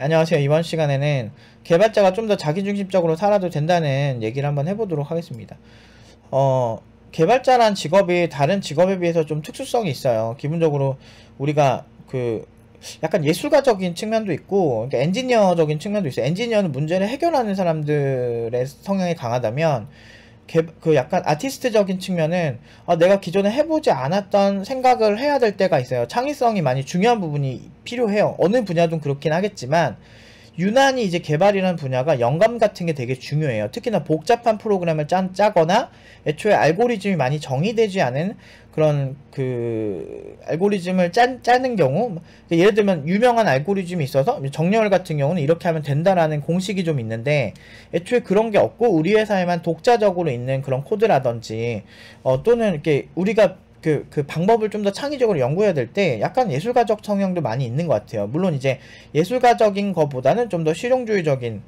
안녕하세요. 이번 시간에는 개발자가 좀 더 자기중심적으로 살아도 된다는 얘기를 한번 해보도록 하겠습니다. 개발자란 직업이 다른 직업에 비해서 좀 특수성이 있어요. 기본적으로 우리가 약간 예술가적인 측면도 있고, 그러니까 엔지니어적인 측면도 있어요. 엔지니어는 문제를 해결하는 사람들의 성향이 강하다면, 약간 아티스트적인 측면은 내가 기존에 해보지 않았던 생각을 해야 될 때가 있어요. 창의성이 많이 중요한 부분이 필요해요. 어느 분야든 그렇긴 하겠지만 유난히 이제 개발이라는 분야가 영감 같은 게 되게 중요해요. 특히나 복잡한 프로그램을 짜거나 애초에 알고리즘이 많이 정의되지 않은 그런 알고리즘을 짜는 경우, 예를 들면 유명한 알고리즘이 있어서 정렬 같은 경우는 이렇게 하면 된다라는 공식이 좀 있는데 애초에 그런 게 없고 우리 회사에만 독자적으로 있는 그런 코드라든지 또는 이렇게 우리가 그 방법을 좀 더 창의적으로 연구해야 될 때 약간 예술가적 성향도 많이 있는 것 같아요. 물론 이제 예술가적인 것보다는 좀 더 실용주의적인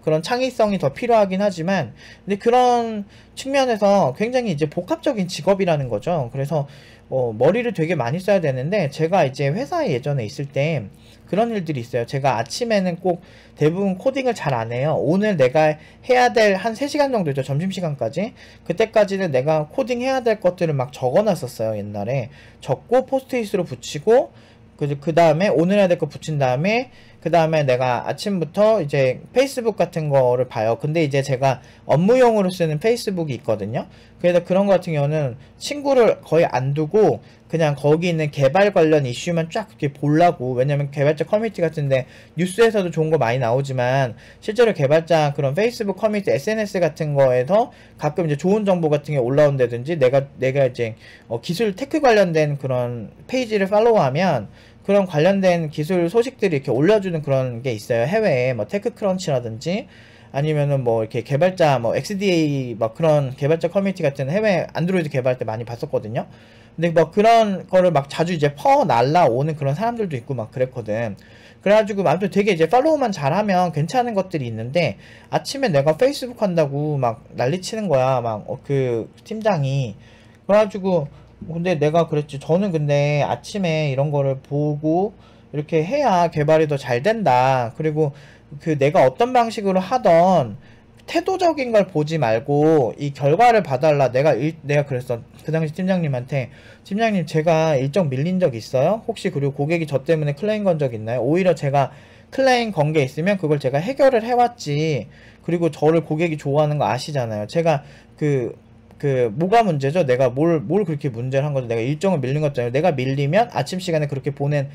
그런 창의성이 더 필요하긴 하지만, 근데 그런 측면에서 굉장히 이제 복합적인 직업이라는 거죠. 그래서 머리를 되게 많이 써야 되는데, 제가 이제 회사에 예전에 있을 때 그런 일들이 있어요. 제가 아침에는 꼭 대부분 코딩을 잘 안 해요. 오늘 내가 해야 될 한 3시간 정도죠. 점심시간까지. 그때까지는 내가 코딩해야 될 것들을 막 적어놨었어요. 옛날에. 적고 포스트잇으로 붙이고, 그 다음에 오늘 해야 될 거 붙인 다음에 그 다음에 내가 아침부터 이제 페이스북 같은 거를 봐요. 근데 이제 제가 업무용으로 쓰는 페이스북이 있거든요. 그래서 그런 거 같은 경우는 친구를 거의 안 두고 그냥 거기 있는 개발 관련 이슈만 쫙 이렇게 보려고. 왜냐면 개발자 커뮤니티 같은데 뉴스에서도 좋은 거 많이 나오지만 실제로 개발자 그런 페이스북 커뮤니티 SNS 같은 거에서 가끔 이제 좋은 정보 같은 게 올라온다든지 내가 이제 기술 테크 관련된 그런 페이지를 팔로우하면 그런 관련된 기술 소식들이 이렇게 올려주는 그런 게 있어요. 해외에 뭐 테크크런치라든지 아니면은 뭐 이렇게 개발자 뭐 XDA 막 그런 개발자 커뮤니티 같은 해외 안드로이드 개발할 때 많이 봤었거든요. 근데 뭐 그런 거를 막 자주 이제 날라오는 그런 사람들도 있고 막 그랬거든. 그래가지고 아무튼 되게 이제 팔로우만 잘하면 괜찮은 것들이 있는데, 아침에 내가 페이스북 한다고 막 난리치는 거야. 막 팀장이. 그래가지고 근데 내가 그랬지. 저는 근데 아침에 이런 거를 보고 이렇게 해야 개발이 더 잘 된다. 그리고 내가 어떤 방식으로 하던 태도적인 걸 보지 말고 이 결과를 봐달라. 내가 그랬어. 그 당시 팀장님한테, 팀장님 제가 일정 밀린 적 있어요? 혹시 그리고 고객이 저 때문에 클레임 건 적 있나요? 오히려 제가 클레임 건 게 있으면 그걸 제가 해결을 해왔지. 그리고 저를 고객이 좋아하는 거 아시잖아요. 제가 뭐가 문제죠? 내가 뭘 그렇게 문제를 한 거죠? 내가 일정을 밀린 것잖아요. 내가 밀리면 아침 시간에 그렇게 보낸,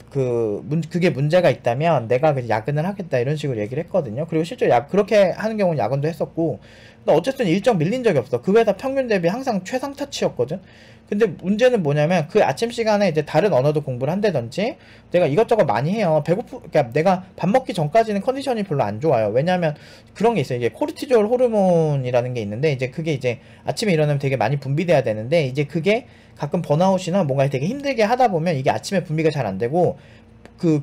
그게 문제가 있다면 내가 야근을 하겠다. 이런 식으로 얘기를 했거든요. 그리고 실제로 그렇게 하는 경우는 야근도 했었고. 근데 어쨌든 일정 밀린 적이 없어. 그 회사 평균 대비 항상 최상타치였거든? 근데 문제는 뭐냐면 그 아침 시간에 이제 다른 언어도 공부를 한다든지 내가 이것저것 많이 해요. 그러니까 내가 밥 먹기 전까지는 컨디션이 별로 안 좋아요. 왜냐면 그런 게 있어요. 이게 코르티졸 호르몬이라는 게 있는데, 이제 그게 이제 아침에 일어나면 되게 많이 분비돼야 되는데, 이제 그게 가끔 번아웃이나 뭔가 되게 힘들게 하다 보면 이게 아침에 분비가 잘 안 되고,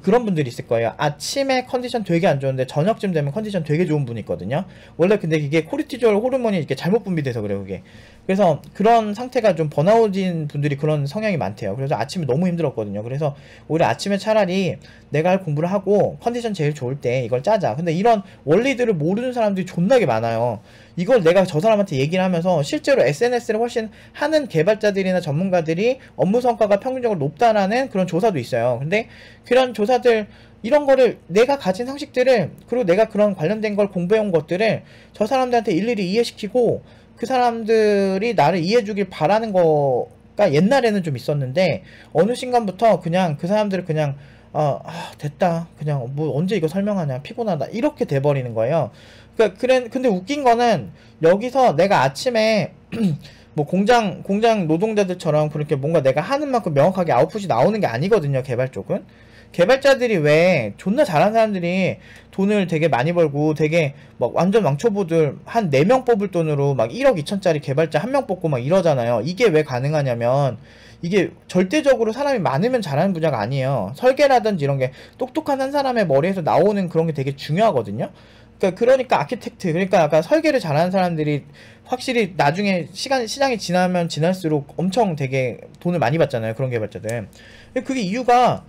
그런 분들이 있을 거예요. 아침에 컨디션 되게 안 좋은데 저녁쯤 되면 컨디션 되게 좋은 분이 있거든요. 원래 근데 이게 코르티졸 호르몬이 이렇게 잘못 분비돼서 그래요, 그게. 그래서 그런 상태가 좀 번아웃인 분들이 그런 성향이 많대요. 그래서 아침에 너무 힘들었거든요. 그래서 오히려 아침에 차라리 내가 할 공부를 하고 컨디션 제일 좋을 때 이걸 짜자. 근데 이런 원리들을 모르는 사람들이 존나게 많아요. 이걸 내가 저 사람한테 얘기를 하면서 실제로 SNS를 훨씬 하는 개발자들이나 전문가들이 업무 성과가 평균적으로 높다라는 그런 조사도 있어요. 근데 그런 조사들, 이런 거를 내가 가진 상식들을, 그리고 내가 그런 관련된 걸 공부해온 것들을 저 사람들한테 일일이 이해시키고 그 사람들이 나를 이해해주길 바라는 거가 옛날에는 좀 있었는데, 어느 순간부터 그냥 그 사람들을 그냥 됐다. 그냥 뭐 언제 이거 설명하냐. 피곤하다. 이렇게 돼버리는 거예요. 근데 웃긴 거는 여기서 내가 아침에 뭐 공장 노동자들처럼 그렇게 뭔가 내가 하는 만큼 명확하게 아웃풋이 나오는 게 아니거든요. 개발 쪽은. 개발자들이 왜 존나 잘하는 사람들이 돈을 되게 많이 벌고 되게 막 완전 왕초보들 한 4명 뽑을 돈으로 막 1억 2천짜리 개발자 1명 뽑고 막 이러잖아요. 이게 왜 가능하냐면 이게 절대적으로 사람이 많으면 잘하는 분야가 아니에요. 설계라든지 이런 게 똑똑한 한 사람의 머리에서 나오는 그런 게 되게 중요하거든요. 그러니까 아키텍트, 그러니까 아까 설계를 잘하는 사람들이 확실히 나중에 시장이 지나면 지날수록 엄청 되게 돈을 많이 받잖아요. 그런 개발자들. 그게 이유가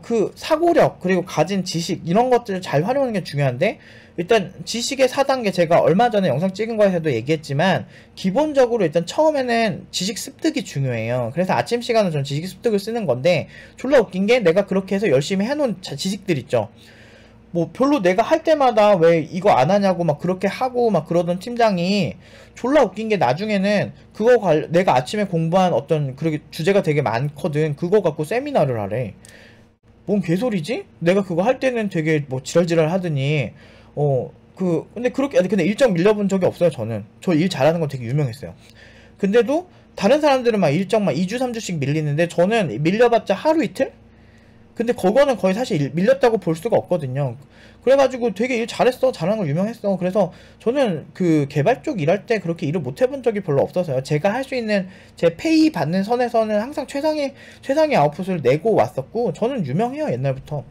그 사고력 그리고 가진 지식 이런 것들을 잘 활용하는 게 중요한데, 일단 지식의 4단계 제가 얼마 전에 영상 찍은 거에서도 얘기했지만 기본적으로 일단 처음에는 지식 습득이 중요해요. 그래서 아침 시간은 전 지식 습득을 쓰는 건데, 졸라 웃긴 게 내가 그렇게 해서 열심히 해놓은 지식들 있죠. 뭐 별로 내가 할 때마다 왜 이거 안 하냐고 막 그렇게 하고 막 그러던 팀장이, 졸라 웃긴 게 나중에는 내가 아침에 공부한 어떤 그렇게 주제가 되게 많거든. 그거 갖고 세미나를 하래. 뭔 개소리지? 내가 그거 할 때는 되게 뭐 지랄지랄 하더니 근데 일정 밀려본 적이 없어요. 저는 저 일 잘하는 건 되게 유명했어요. 근데도 다른 사람들은 막 일정 막 2주 3주씩 밀리는데 저는 밀려봤자 하루 이틀? 근데 그거는 거의 사실 밀렸다고 볼 수가 없거든요. 그래가지고 되게 일 잘했어. 잘하는 거 유명했어. 그래서 저는 그 개발 쪽 일할 때 그렇게 일을 못 해본 적이 별로 없어서요. 제가 할 수 있는 제 페이 받는 선에서는 항상 최상의 아웃풋을 내고 왔었고, 저는 유명해요. 옛날부터.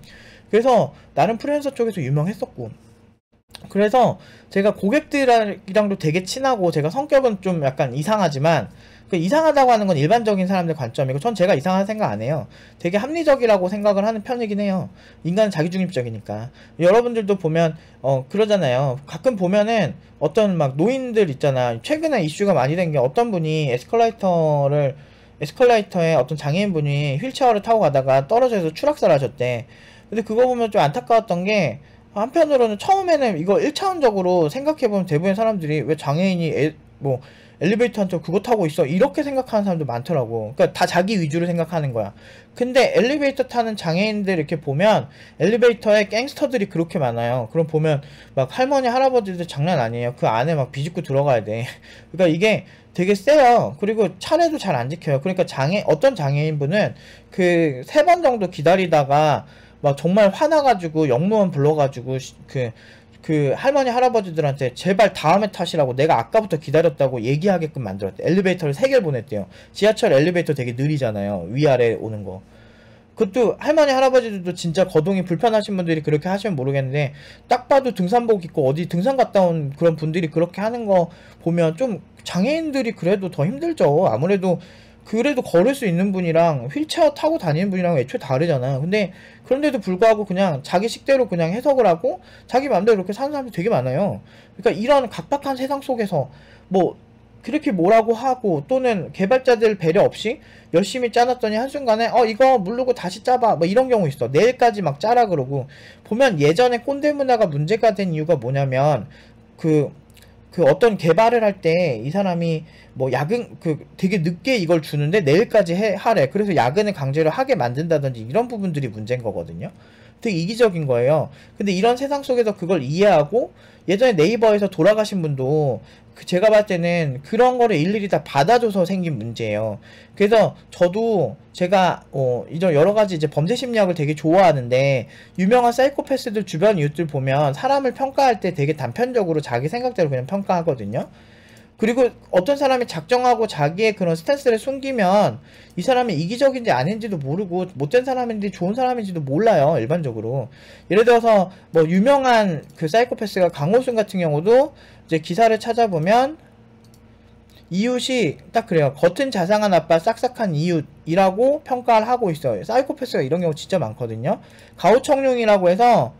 그래서 나름 프리랜서 쪽에서 유명했었고, 그래서 제가 고객들이랑도 되게 친하고, 제가 성격은 좀 약간 이상하지만, 그 이상하다고 하는 건 일반적인 사람들 관점이고, 전 제가 이상한 생각 안 해요. 되게 합리적이라고 생각을 하는 편이긴 해요. 인간은 자기중립적이니까. 여러분들도 보면 그러잖아요. 가끔 보면은 어떤 막 노인들 있잖아. 최근에 이슈가 많이 된 게, 어떤 분이 에스컬레이터에 어떤 장애인분이 휠체어를 타고 가다가 떨어져서 추락사를 하셨대. 근데 그거 보면 좀 안타까웠던 게, 한편으로는 처음에는 이거 1차원적으로 생각해보면 대부분의 사람들이 왜 장애인이 엘리베이터 한쪽 그거 타고 있어, 이렇게 생각하는 사람도 많더라고. 그러니까 다 자기 위주로 생각하는 거야. 근데 엘리베이터 타는 장애인들 이렇게 보면 엘리베이터에 갱스터들이 그렇게 많아요. 그럼 보면 막 할머니 할아버지들 장난 아니에요. 그 안에 막 비집고 들어가야 돼. 그러니까 이게 되게 세요. 그리고 차례도 잘 안 지켜요. 그러니까 어떤 장애인분은 그 3번 정도 기다리다가 막 정말 화나가지고 영무원 불러가지고 그 할머니 할아버지들한테 제발 다음에 타시라고, 내가 아까부터 기다렸다고 얘기하게끔 만들었대. 엘리베이터를 3개를 보냈대요. 지하철 엘리베이터 되게 느리잖아요. 위아래 오는 거. 그것도 할머니 할아버지들도 진짜 거동이 불편하신 분들이 그렇게 하시면 모르겠는데, 딱 봐도 등산복 입고 어디 등산 갔다 온 그런 분들이 그렇게 하는 거 보면 좀 장애인들이 그래도 더 힘들죠. 아무래도 그래도 걸을 수 있는 분이랑 휠체어 타고 다니는 분이랑 애초에 다르잖아요. 근데 그런데도 불구하고 그냥 자기 식대로 그냥 해석을 하고 자기 마음대로 그렇게 사는 사람들이 되게 많아요. 그러니까 이런 각박한 세상 속에서 뭐 그렇게 뭐라고 하고, 또는 개발자들 배려 없이 열심히 짜놨더니 한순간에 이거 모르고 다시 짜봐 뭐 이런 경우 있어. 내일까지 막 짜라 그러고. 보면 예전에 꼰대 문화가 문제가 된 이유가 뭐냐면, 그 어떤 개발을 할 때 이 사람이 뭐 야근 되게 늦게 이걸 주는데 내일까지 하래. 그래서 야근을 강제로 하게 만든다든지 이런 부분들이 문제인 거거든요. 되게 이기적인 거예요. 근데 이런 세상 속에서 그걸 이해하고, 예전에 네이버에서 돌아가신 분도 제가 봤을 때는 그런 거를 일일이 다 받아줘서 생긴 문제예요. 그래서 저도 제가 이런 여러 가지 이제 범죄 심리학을 되게 좋아하는데, 유명한 사이코패스들 주변 이웃들 보면 사람을 평가할 때 되게 단편적으로 자기 생각대로 그냥 평가하거든요. 그리고 어떤 사람이 작정하고 자기의 그런 스탠스를 숨기면 이 사람이 이기적인지 아닌지도 모르고 못된 사람인지 좋은 사람인지도 몰라요. 일반적으로. 예를 들어서 뭐 유명한 그 사이코패스가 강호순 같은 경우도 이제 기사를 찾아보면 이웃이 딱 그래요. 겉은 자상한 아빠 싹싹한 이웃이라고 평가를 하고 있어요. 사이코패스가 이런 경우 진짜 많거든요. 가오청룡이라고 해서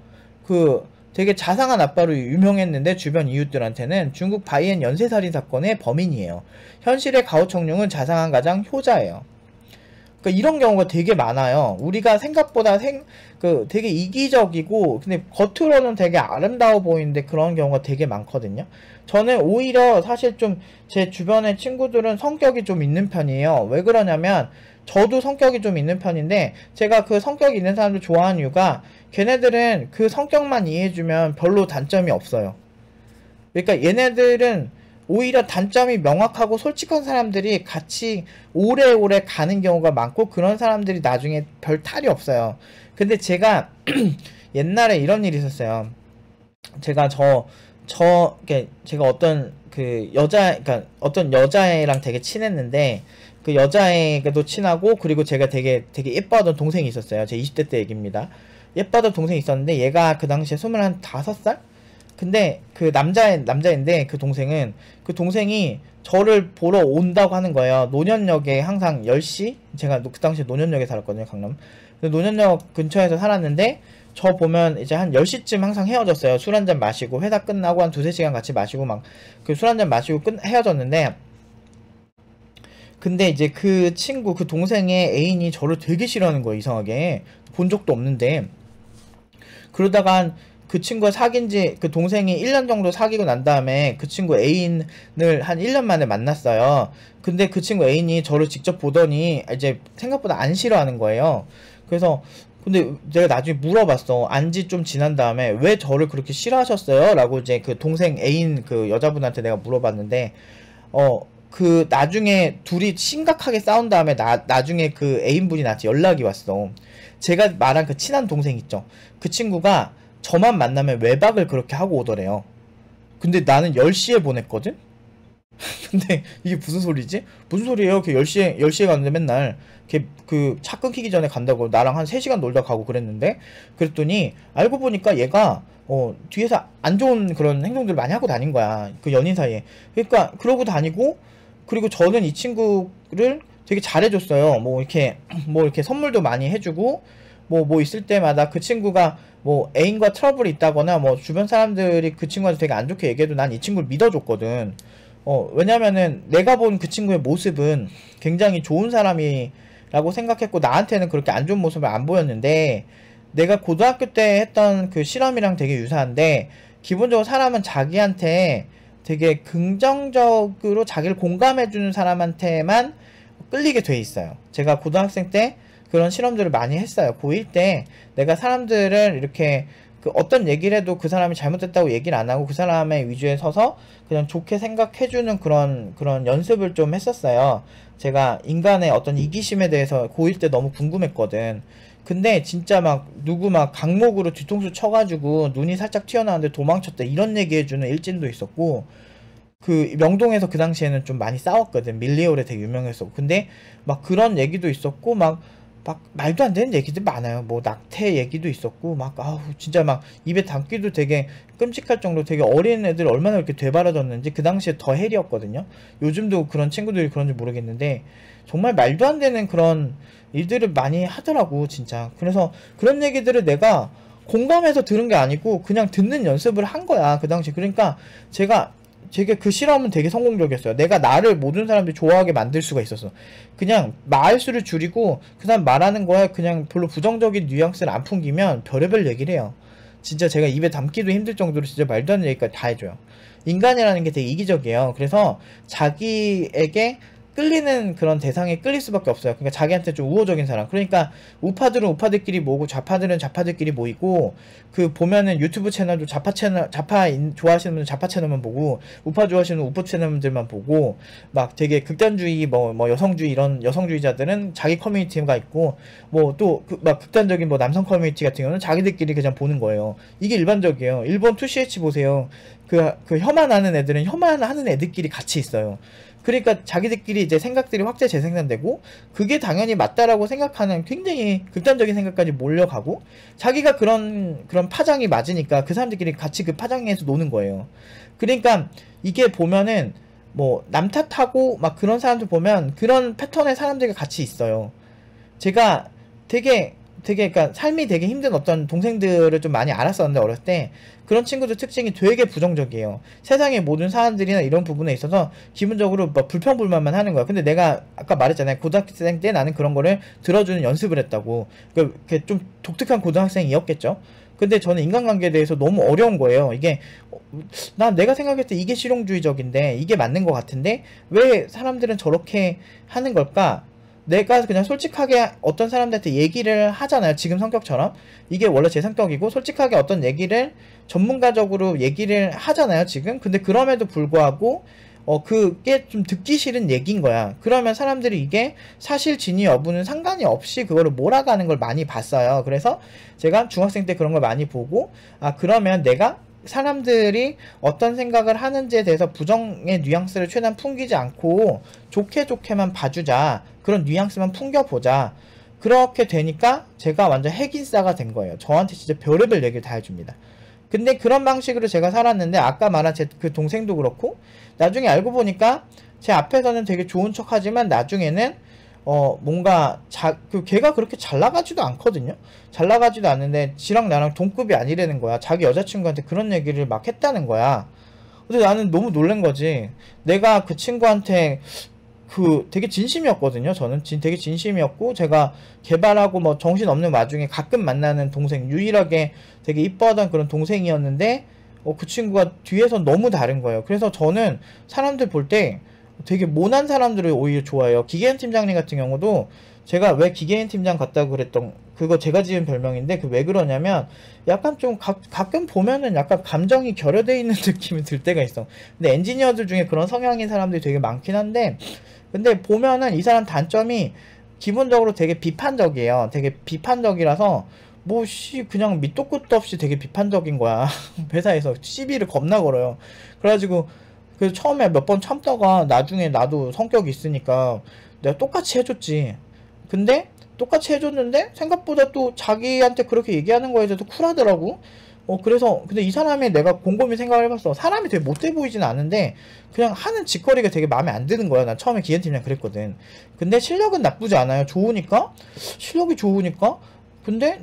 되게 자상한 아빠로 유명했는데 주변 이웃들한테는 중국 바이엔 연쇄살인 사건의 범인이에요. 현실의 가오청룡은 자상한 가장 효자예요. 그러니까 이런 경우가 되게 많아요. 우리가 생각보다 되게 이기적이고 근데 겉으로는 되게 아름다워 보이는데 그런 경우가 되게 많거든요. 저는 오히려 사실 좀 제 주변의 친구들은 성격이 좀 있는 편이에요. 왜 그러냐면 저도 성격이 좀 있는 편인데, 제가 그 성격이 있는 사람들 좋아하는 이유가 걔네들은 그 성격만 이해해주면 별로 단점이 없어요. 그러니까 얘네들은 오히려 단점이 명확하고 솔직한 사람들이 같이 오래오래 가는 경우가 많고, 그런 사람들이 나중에 별 탈이 없어요. 근데 제가 옛날에 이런 일이 있었어요. 제가 제가 어떤 그러니까 어떤 여자애랑 되게 친했는데, 그 여자애도 친하고, 그리고 제가 되게 예뻐하던 동생이 있었어요. 제 20대 때 얘기입니다. 예뻐하던 동생이 있었는데 얘가 그 당시에 25살? 근데 그 남자인데 그 동생이 저를 보러 온다고 하는 거예요. 노년역에 항상 10시? 제가 그 당시에 노년역에 살았거든요, 강남. 노년역 근처에서 살았는데 저 보면 이제 한 10시쯤 항상 헤어졌어요. 술 한잔 마시고 회사 끝나고 한 2~3시간 같이 마시고 막 그 술 한잔 마시고 헤어졌는데, 근데 이제 그 친구 그 동생의 애인이 저를 되게 싫어하는 거예요. 이상하게 본 적도 없는데. 그러다가 그 친구가 사귄지 그 동생이 1년 정도 사귀고 난 다음에 그 친구 애인을 한 1년 만에 만났어요. 근데 그 친구 애인이 저를 직접 보더니 이제 생각보다 안 싫어하는 거예요. 그래서 근데 내가 나중에 물어봤어. 안지 좀 지난 다음에 왜 저를 그렇게 싫어하셨어요? 라고 이제 그 동생 애인 그 여자분한테 내가 물어봤는데, 그 나중에 둘이 심각하게 싸운 다음에 나중에 그 애인분이 나한테 연락이 왔어. 제가 말한 그 친한 동생 있죠. 그 친구가 저만 만나면 외박을 그렇게 하고 오더래요. 근데 나는 10시에 보냈거든? 근데 이게 무슨 소리지? 무슨 소리예요? 걔 10시에 갔는데 맨날 걔 그 차 끊기기 전에 간다고 나랑 한 3시간 놀다 가고 그랬는데, 그랬더니 알고 보니까 얘가 뒤에서 안 좋은 그런 행동들을 많이 하고 다닌 거야. 그 연인 사이에. 그러니까 그러고 다니고, 그리고 저는 이 친구를 되게 잘해줬어요. 뭐 이렇게 선물도 많이 해주고, 뭐 있을 때마다 그 친구가 뭐 애인과 트러블이 있다거나 뭐 주변 사람들이 그 친구한테 되게 안 좋게 얘기해도 난 이 친구를 믿어줬거든. 왜냐면은 내가 본 그 친구의 모습은 굉장히 좋은 사람이라고 생각했고, 나한테는 그렇게 안 좋은 모습을 안 보였는데, 내가 고등학교 때 했던 그 실험이랑 되게 유사한데, 기본적으로 사람은 자기한테 되게 긍정적으로 자기를 공감해주는 사람한테만 끌리게 돼 있어요. 제가 고등학생 때 그런 실험들을 많이 했어요. 고1 때 내가 사람들을 이렇게 그 어떤 얘기를 해도 그 사람이 잘못됐다고 얘기를 안 하고 그 사람의 위주에 서서 그냥 좋게 생각해주는 그런 연습을 좀 했었어요. 제가 인간의 어떤 이기심에 대해서 고1 때 너무 궁금했거든. 근데 진짜 막 누구 막 강목으로 뒤통수 쳐가지고 눈이 살짝 튀어나왔는데 도망쳤다 이런 얘기해주는 일진도 있었고, 그 명동에서 그 당시에는 좀 많이 싸웠거든. 밀리오레 되게 유명했었고. 근데 막 그런 얘기도 있었고, 막 말도 안 되는 얘기들 많아요. 뭐 낙태 얘기도 있었고, 막 아우 진짜 막 입에 담기도 되게 끔찍할 정도로 되게 어린 애들 얼마나 이렇게 되바라졌는지. 그 당시에 더 헬이었거든요. 요즘도 그런 친구들이 그런지 모르겠는데 정말 말도 안 되는 그런 일들을 많이 하더라고 진짜. 그래서 그런 얘기들을 내가 공감해서 들은 게 아니고 그냥 듣는 연습을 한 거야 그 당시. 그러니까 제가 되게 그 실험은 되게 성공적이었어요. 내가 나를 모든 사람들이 좋아하게 만들 수가 있었어. 그냥 말수를 줄이고 그 사람 말하는 거에 그냥 별로 부정적인 뉘앙스를 안 풍기면 별의별 얘기를 해요. 진짜 제가 입에 담기도 힘들 정도로 진짜 말도 안 되는 얘기까지 다 해줘요. 인간이라는 게 되게 이기적이에요. 그래서 자기에게 끌리는 그런 대상에 끌릴 수밖에 없어요. 그러니까 자기한테 좀 우호적인 사람. 그러니까 우파들은 우파들끼리 모이고 좌파들은 좌파들끼리 모이고, 그 보면은 유튜브 채널도 좌파 좋아하시는 분은 좌파 채널만 보고, 우파 좋아하시는 우파 채널들만 보고, 막 되게 극단주의 뭐 여성주의 이런 여성주의자들은 자기 커뮤니티가 있고, 뭐 또 막 극단적인 뭐 남성 커뮤니티 같은 경우는 자기들끼리 그냥 보는 거예요. 이게 일반적이에요. 일본 2CH 보세요. 그 혐한하는 애들은 혐한하는 애들끼리 같이 있어요. 그러니까 자기들끼리 이제 생각들이 확대 재생산되고, 그게 당연히 맞다라고 생각하는 굉장히 극단적인 생각까지 몰려가고, 자기가 그런 파장이 맞으니까 그 사람들끼리 같이 그 파장에서 노는 거예요. 그러니까 이게 보면은 뭐 남 탓하고 막 그런 사람들 보면 그런 패턴의 사람들과 같이 있어요. 제가 되게 그러니까 삶이 되게 힘든 어떤 동생들을 좀 많이 알았었는데, 어렸을 때 그런 친구들 특징이 되게 부정적이에요. 세상의 모든 사람들이나 이런 부분에 있어서 기본적으로 막 불평불만만 하는 거야. 근데 내가 아까 말했잖아요. 고등학생 때 나는 그런 거를 들어주는 연습을 했다고. 그러니까 좀 독특한 고등학생이었겠죠. 근데 저는 인간관계에 대해서 너무 어려운 거예요. 이게 내가 생각했을 때 이게 실용주의적인데, 이게 맞는 것 같은데 왜 사람들은 저렇게 하는 걸까? 내가 그냥 솔직하게 어떤 사람들한테 얘기를 하잖아요. 지금 성격처럼. 이게 원래 제 성격이고, 솔직하게 어떤 얘기를 전문가적으로 얘기를 하잖아요, 지금. 근데 그럼에도 불구하고 그게 좀 듣기 싫은 얘기인 거야. 그러면 사람들이 이게 사실 진위 여부는 상관이 없이 그거를 몰아가는 걸 많이 봤어요. 그래서 제가 중학생 때 그런 걸 많이 보고, 그러면 내가 사람들이 어떤 생각을 하는지에 대해서 부정의 뉘앙스를 최대한 풍기지 않고 좋게만 봐주자. 그런 뉘앙스만 풍겨보자. 그렇게 되니까 제가 완전 핵인싸가 된 거예요. 저한테 진짜 별의별 얘기를 다 해줍니다. 근데 그런 방식으로 제가 살았는데, 아까 말한 제 그 동생도 그렇고, 나중에 알고 보니까 제 앞에서는 되게 좋은 척 하지만 나중에는 뭔가 걔가 그렇게 잘 나가지도 않거든요. 잘 나가지도 않는데 지랑 나랑 동급이 아니라는 거야. 자기 여자친구한테 그런 얘기를 막 했다는 거야. 근데 나는 너무 놀란 거지. 내가 그 친구한테 되게 진심이었거든요. 저는 되게 진심이었고, 제가 개발하고 뭐 정신없는 와중에 가끔 만나는 동생, 유일하게 되게 이뻐하던 그런 동생이었는데, 그 친구가 뒤에서 너무 다른 거예요. 그래서 저는 사람들 볼 때 되게 모난 사람들을 오히려 좋아해요. 기계인 팀장님 같은 경우도 제가 왜 기계인 팀장 같다고 그랬던, 그거 제가 지은 별명인데, 왜 그러냐면 약간 좀 가끔 보면은 약간 감정이 결여되어 있는 느낌이 들 때가 있어. 근데 엔지니어들 중에 그런 성향인 사람들이 되게 많긴 한데, 근데 보면은 이 사람 단점이 기본적으로 되게 비판적이에요. 되게 비판적이라서 그냥 밑도 끝도 없이 되게 비판적인 거야. 회사에서 시비를 겁나 걸어요. 그래가지고 그래서 처음에 몇 번 참다가 나중에 나도 성격이 있으니까 내가 똑같이 해줬지. 근데 똑같이 해줬는데 생각보다 또 자기한테 그렇게 얘기하는 거에 대해서 쿨하더라고. 그래서 근데 이 사람이 내가 곰곰이 생각을 해봤어. 사람이 되게 못돼 보이진 않은데 그냥 하는 짓거리가 되게 마음에 안 드는 거야. 난 처음에 기획팀장 그랬거든. 근데 실력은 나쁘지 않아요. 실력이 좋으니까 근데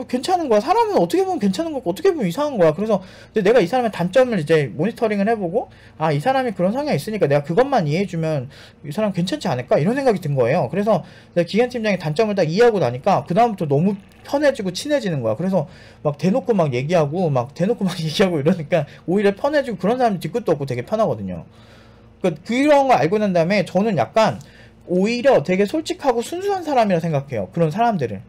괜찮은 거야. 사람은 어떻게 보면 괜찮은 거고 어떻게 보면 이상한 거야. 그래서 근데 내가 이 사람의 단점을 이제 모니터링을 해보고 이 사람이 그런 성향이 있으니까 내가 그것만 이해해주면 이 사람 괜찮지 않을까 이런 생각이 든 거예요. 그래서 내가 기획팀장의 단점을 딱 이해하고 나니까 그 다음부터 너무 편해지고 친해지는 거야. 그래서 막 대놓고 막 얘기하고 이러니까 오히려 편해지고 그런 사람이 뒤끝도 없고 되게 편하거든요. 그러니까 그런 거 알고 난 다음에 저는 약간 오히려 되게 솔직하고 순수한 사람이라 생각해요. 그런 사람들을.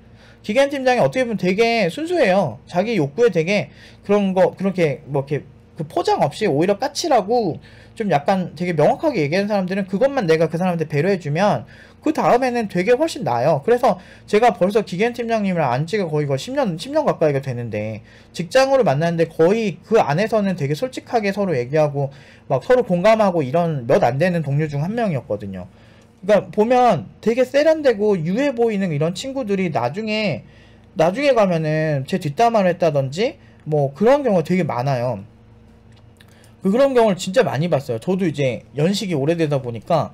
기계인 팀장이 어떻게 보면 되게 순수해요. 자기 욕구에 되게 그렇게 이렇게 그 포장 없이 오히려 까칠하고 좀 약간 되게 명확하게 얘기하는 사람들은 그것만 내가 그 사람한테 배려해주면 그 다음에는 되게 훨씬 나아요. 그래서 제가 벌써 기계인 팀장님이랑 안 지가 거의 10년 가까이가 되는데 직장으로 만났는데 거의 그 안에서는 되게 솔직하게 서로 얘기하고 막 서로 공감하고 이런 몇 안 되는 동료 중 한 명이었거든요. 그러니까 보면 되게 세련되고 유해 보이는 이런 친구들이 나중에 가면은 제 뒷담화를 했다든지 뭐 그런 경우가 되게 많아요. 그런 경우를 진짜 많이 봤어요. 저도 이제 연식이 오래되다 보니까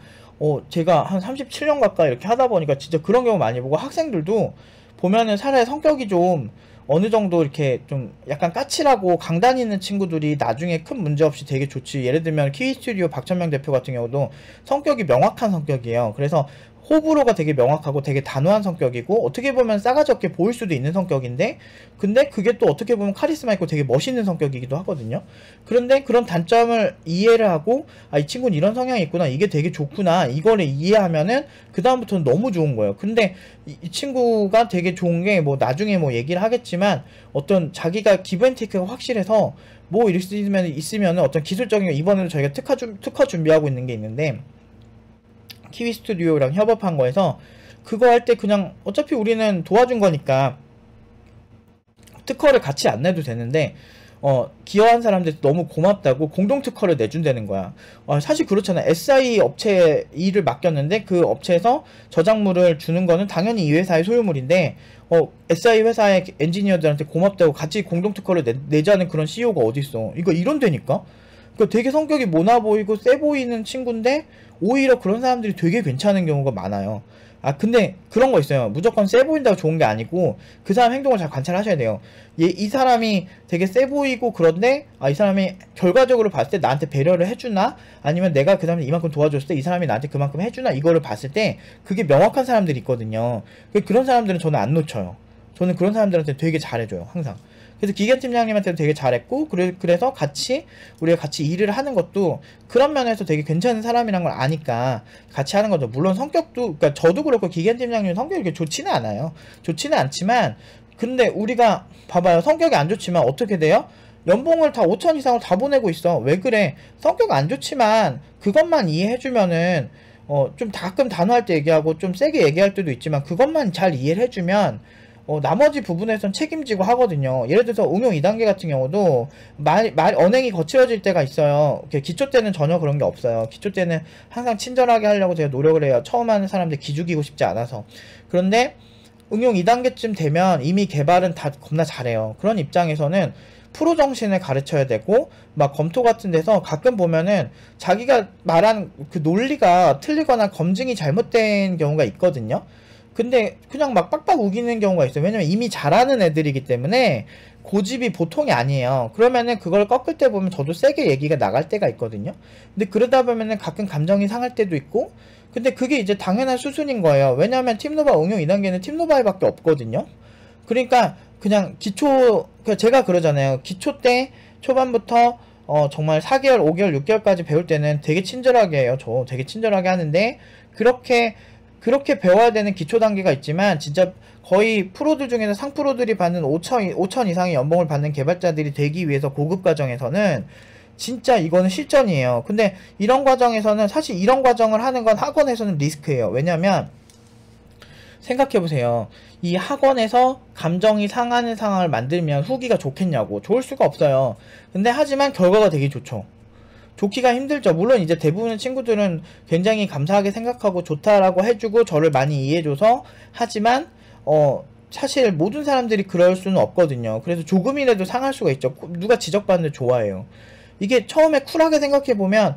제가 한 37년 가까이 이렇게 하다 보니까 진짜 그런 경우 많이 보고, 학생들도 보면은 차라리 성격이 좀 어느 정도 이렇게 좀 약간 까칠하고 강단 있는 친구들이 나중에 큰 문제 없이 되게 좋지. 예를 들면 키위스튜디오 박천명 대표 같은 경우도 성격이 명확한 성격이에요. 그래서 호불호가 되게 명확하고 되게 단호한 성격이고 어떻게 보면 싸가지 없게 보일 수도 있는 성격인데, 근데 그게 또 어떻게 보면 카리스마 있고 되게 멋있는 성격이기도 하거든요. 그런데 그런 단점을 이해를 하고 이 친구는 이런 성향이 있구나, 이게 되게 좋구나, 이거를 이해하면은 그 다음부터는 너무 좋은 거예요. 근데 이 친구가 되게 좋은 게 뭐 나중에 뭐 얘기를 하겠지만 어떤 자기가 기브앤테이크가 확실해서 뭐 있으면 어떤 기술적인 거, 이번에도 저희가 특허 준비하고 있는 게 있는데 키위 스튜디오랑 협업한 거에서 그거 할 때 그냥 어차피 우리는 도와준 거니까 특허를 같이 안 내도 되는데 기여한 사람들 너무 고맙다고 공동 특허를 내준다는 거야. 사실 그렇잖아. SI 업체에 일을 맡겼는데 그 업체에서 저작물을 주는 거는 당연히 이 회사의 소유물인데 SI 회사의 엔지니어들한테 고맙다고 같이 공동 특허를 내자는 그런 CEO가 어딨어. 이거 이런다니까. 그러니까 되게 성격이 모나 보이고 세 보이는 친구인데 오히려 그런 사람들이 되게 괜찮은 경우가 많아요. 근데 그런 거 있어요. 무조건 세 보인다고 좋은 게 아니고 그 사람 행동을 잘 관찰하셔야 돼요. 이 사람이 되게 세 보이고 그런데 이 사람이 결과적으로 봤을 때 나한테 배려를 해주나, 아니면 내가 그 사람한테 이만큼 도와줬을 때 이 사람이 나한테 그만큼 해주나, 이거를 봤을 때 그게 명확한 사람들이 있거든요. 그런 사람들은 저는 안 놓쳐요. 저는 그런 사람들한테 되게 잘해줘요, 항상. 그래서 기계팀장님한테도 되게 잘했고, 그래서 우리가 같이 일을 하는 것도 그런 면에서 되게 괜찮은 사람이란 걸 아니까 같이 하는 거죠. 물론 성격도, 그러니까 저도 그렇고 기계팀장님 성격이 이렇게 좋지는 않아요. 좋지는 않지만, 근데 우리가 봐봐요. 성격이 안 좋지만 어떻게 돼요? 연봉을 다 5천 이상을 다 보내고 있어. 왜 그래? 성격 안 좋지만 그것만 이해해주면은 좀 가끔 단호할 때 얘기하고 좀 세게 얘기할 때도 있지만 그것만 잘 이해를 해주면 나머지 부분에선 책임지고 하거든요. 예를 들어서 응용 2단계 같은 경우도 언행이 거칠어질 때가 있어요. 기초 때는 전혀 그런 게 없어요. 기초 때는 항상 친절하게 하려고 제가 노력을 해요. 처음 하는 사람들 기죽이고 싶지 않아서. 그런데 응용 2단계쯤 되면 이미 개발은 다 겁나 잘해요. 그런 입장에서는 프로 정신을 가르쳐야 되고, 막 검토 같은 데서 가끔 보면은 자기가 말한 그 논리가 틀리거나 검증이 잘못된 경우가 있거든요. 근데 그냥 막 빡빡 우기는 경우가 있어요. 왜냐면 이미 잘하는 애들이기 때문에 고집이 보통이 아니에요. 그러면은 그걸 꺾을 때 보면 저도 세게 얘기가 나갈 때가 있거든요. 근데 그러다 보면은 가끔 감정이 상할 때도 있고, 근데 그게 이제 당연한 수순인 거예요. 왜냐면 팀노바 응용 2단계는 팀노바에밖에 없거든요. 그러니까 그냥 기초, 제가 그러잖아요. 기초 때 초반부터 정말 4개월, 5개월, 6개월까지 배울 때는 되게 친절하게 해요. 저 되게 친절하게 하는데, 그렇게 배워야 되는 기초 단계가 있지만, 진짜 거의 프로들 중에서 상프로들이 받는 5천 이상의 연봉을 받는 개발자들이 되기 위해서 고급 과정에서는 진짜 이거는 실전이에요. 근데 이런 과정에서는 사실 이런 과정을 하는 건 학원에서는 리스크예요. 왜냐면 생각해보세요. 이 학원에서 감정이 상하는 상황을 만들면 후기가 좋겠냐고. 좋을 수가 없어요. 근데 하지만 결과가 되게 좋죠. 좋기가 힘들죠. 물론 이제 대부분의 친구들은 굉장히 감사하게 생각하고 좋다라고 해주고 저를 많이 이해해줘서 하지만 사실 모든 사람들이 그럴 수는 없거든요. 그래서 조금이라도 상할 수가 있죠. 누가 지적받는 걸 좋아해요. 이게 처음에 쿨하게 생각해보면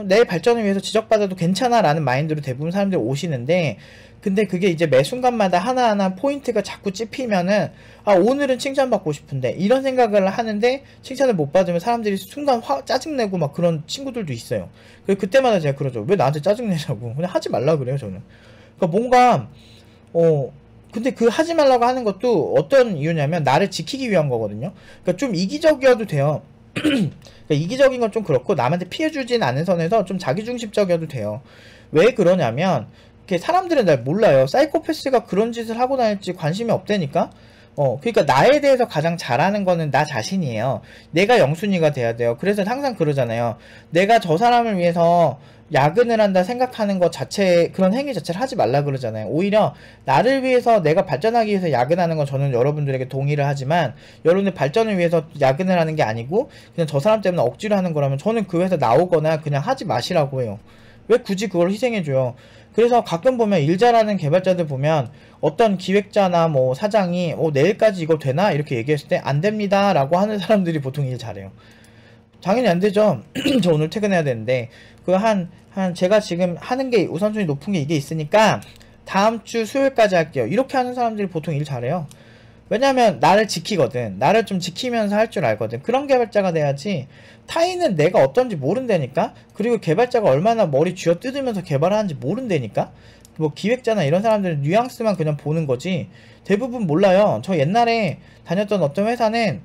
내 발전을 위해서 지적받아도 괜찮아 라는 마인드로 대부분 사람들이 오시는데, 근데 그게 이제 매 순간마다 하나하나 포인트가 자꾸 찝히면은 오늘은 칭찬받고 싶은데 이런 생각을 하는데 칭찬을 못 받으면 사람들이 순간 짜증내고 막 그런 친구들도 있어요. 그래서 그때마다 제가 그러죠. 왜 나한테 짜증내냐고. 그냥 하지 말라 그래요 저는. 그러니까 뭔가 근데 그 하지 말라고 하는 것도 어떤 이유냐면 나를 지키기 위한 거거든요. 그러니까 좀 이기적이어도 돼요. 그러니까 이기적인 건 좀 그렇고 남한테 피해주진 않은 선에서 좀 자기중심적이어도 돼요. 왜 그러냐면 사람들은 날 몰라요. 사이코패스가 그런 짓을 하고 다닐지 관심이 없다니까. 그러니까 나에 대해서 가장 잘하는 거는 나 자신이에요. 내가 영순위가 돼야 돼요. 그래서 항상 그러잖아요. 내가 저 사람을 위해서 야근을 한다 생각하는 것 자체, 그런 행위 자체를 하지 말라 그러잖아요. 오히려 나를 위해서 내가 발전하기 위해서 야근하는 건 저는 여러분들에게 동의를 하지만, 여러분들 발전을 위해서 야근을 하는 게 아니고 그냥 저 사람 때문에 억지로 하는 거라면 저는 그 회사 나오거나 그냥 하지 마시라고 해요. 왜 굳이 그걸 희생해줘요. 그래서 가끔 보면 일 잘하는 개발자들 보면 어떤 기획자나 뭐 사장이 내일까지 이거 되나? 이렇게 얘기했을 때 안 됩니다 라고 하는 사람들이 보통 일 잘해요. 당연히 안 되죠. 저 오늘 퇴근해야 되는데 제가 지금 하는 게 우선순위 높은 게 이게 있으니까 다음 주 수요일까지 할게요. 이렇게 하는 사람들이 보통 일 잘해요. 왜냐면 나를 지키거든. 나를 좀 지키면서 할 줄 알거든. 그런 개발자가 돼야지. 타인은 내가 어떤지 모른다니까. 그리고 개발자가 얼마나 머리 쥐어 뜯으면서 개발하는지 모른다니까. 뭐 기획자나 이런 사람들은 뉘앙스만 그냥 보는 거지 대부분 몰라요. 저 옛날에 다녔던 어떤 회사는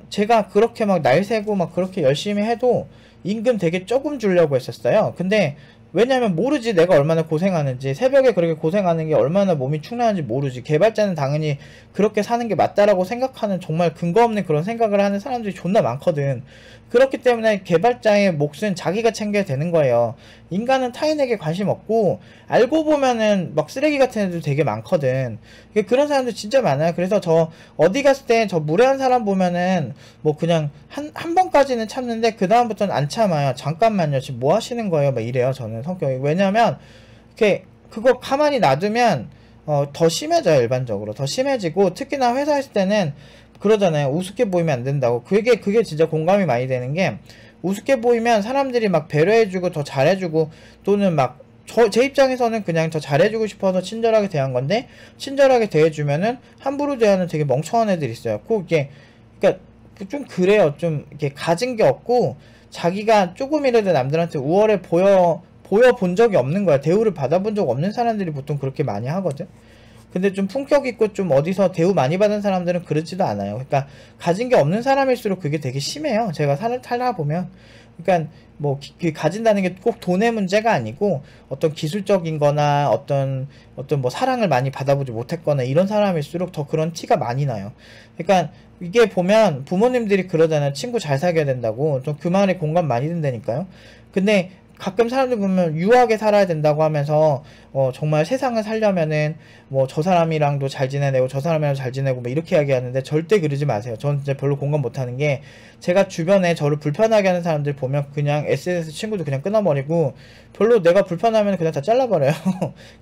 제가 그렇게 막 날 새고 막 그렇게 열심히 해도 임금 되게 조금 주려고 했었어요. 근데 왜냐면 모르지 내가 얼마나 고생하는지, 새벽에 그렇게 고생하는 게 얼마나 몸이 축나는지 모르지. 개발자는 당연히 그렇게 사는 게 맞다라고 생각하는 정말 근거 없는 그런 생각을 하는 사람들이 존나 많거든. 그렇기 때문에 개발자의 몫은 자기가 챙겨야 되는 거예요. 인간은 타인에게 관심 없고 알고 보면은 막 쓰레기 같은 애들 되게 많거든. 그런 사람들 진짜 많아요. 그래서 저 어디 갔을 때 저 무례한 사람 보면은 뭐 그냥 한 번까지는 참는데 그 다음부터는 안 참아요. 잠깐만요. 지금 뭐 하시는 거예요? 막 이래요. 저는 성격이. 왜냐면 그거 가만히 놔두면 더 심해져요. 일반적으로 더 심해지고, 특히나 회사 있을 때는 그러잖아요. 우습게 보이면 안 된다고. 그게 진짜 공감이 많이 되는 게, 우습게 보이면 사람들이 막 배려해주고 더 잘해주고, 또는 막 제 입장에서는 그냥 더 잘해주고 싶어서 친절하게 대한 건데, 친절하게 대해주면은 함부로 대하는 되게 멍청한 애들이 있어요. 그러니까 좀 그래요. 좀 이렇게 가진 게 없고 자기가 조금이라도 남들한테 우월해 보여 본 적이 없는 거야. 대우를 받아본 적 없는 사람들이 보통 그렇게 많이 하거든. 근데 좀 품격 있고 좀 어디서 대우 많이 받은 사람들은 그렇지도 않아요. 그러니까 가진 게 없는 사람일수록 그게 되게 심해요. 제가 살아보면. 그러니까 뭐 가진다는 게 꼭 돈의 문제가 아니고 어떤 기술적인 거나 어떤 뭐 사랑을 많이 받아보지 못했거나 이런 사람일수록 더 그런 티가 많이 나요. 그러니까 이게 보면 부모님들이 그러잖아요. 친구 잘 사귀어야 된다고. 좀 그 말에 공감 많이 든다니까요. 근데 가끔 사람들 보면 유하게 살아야 된다고 하면서 정말 세상을 살려면은 뭐 저 사람이랑도 잘 지내고 저 사람이랑도 잘 지내고 뭐 이렇게 이야기하는데 절대 그러지 마세요. 전 진짜 별로 공감 못하는 게 제가 주변에 저를 불편하게 하는 사람들 보면 그냥 SNS 친구도 그냥 끊어버리고 별로 내가 불편하면 그냥 다 잘라버려요.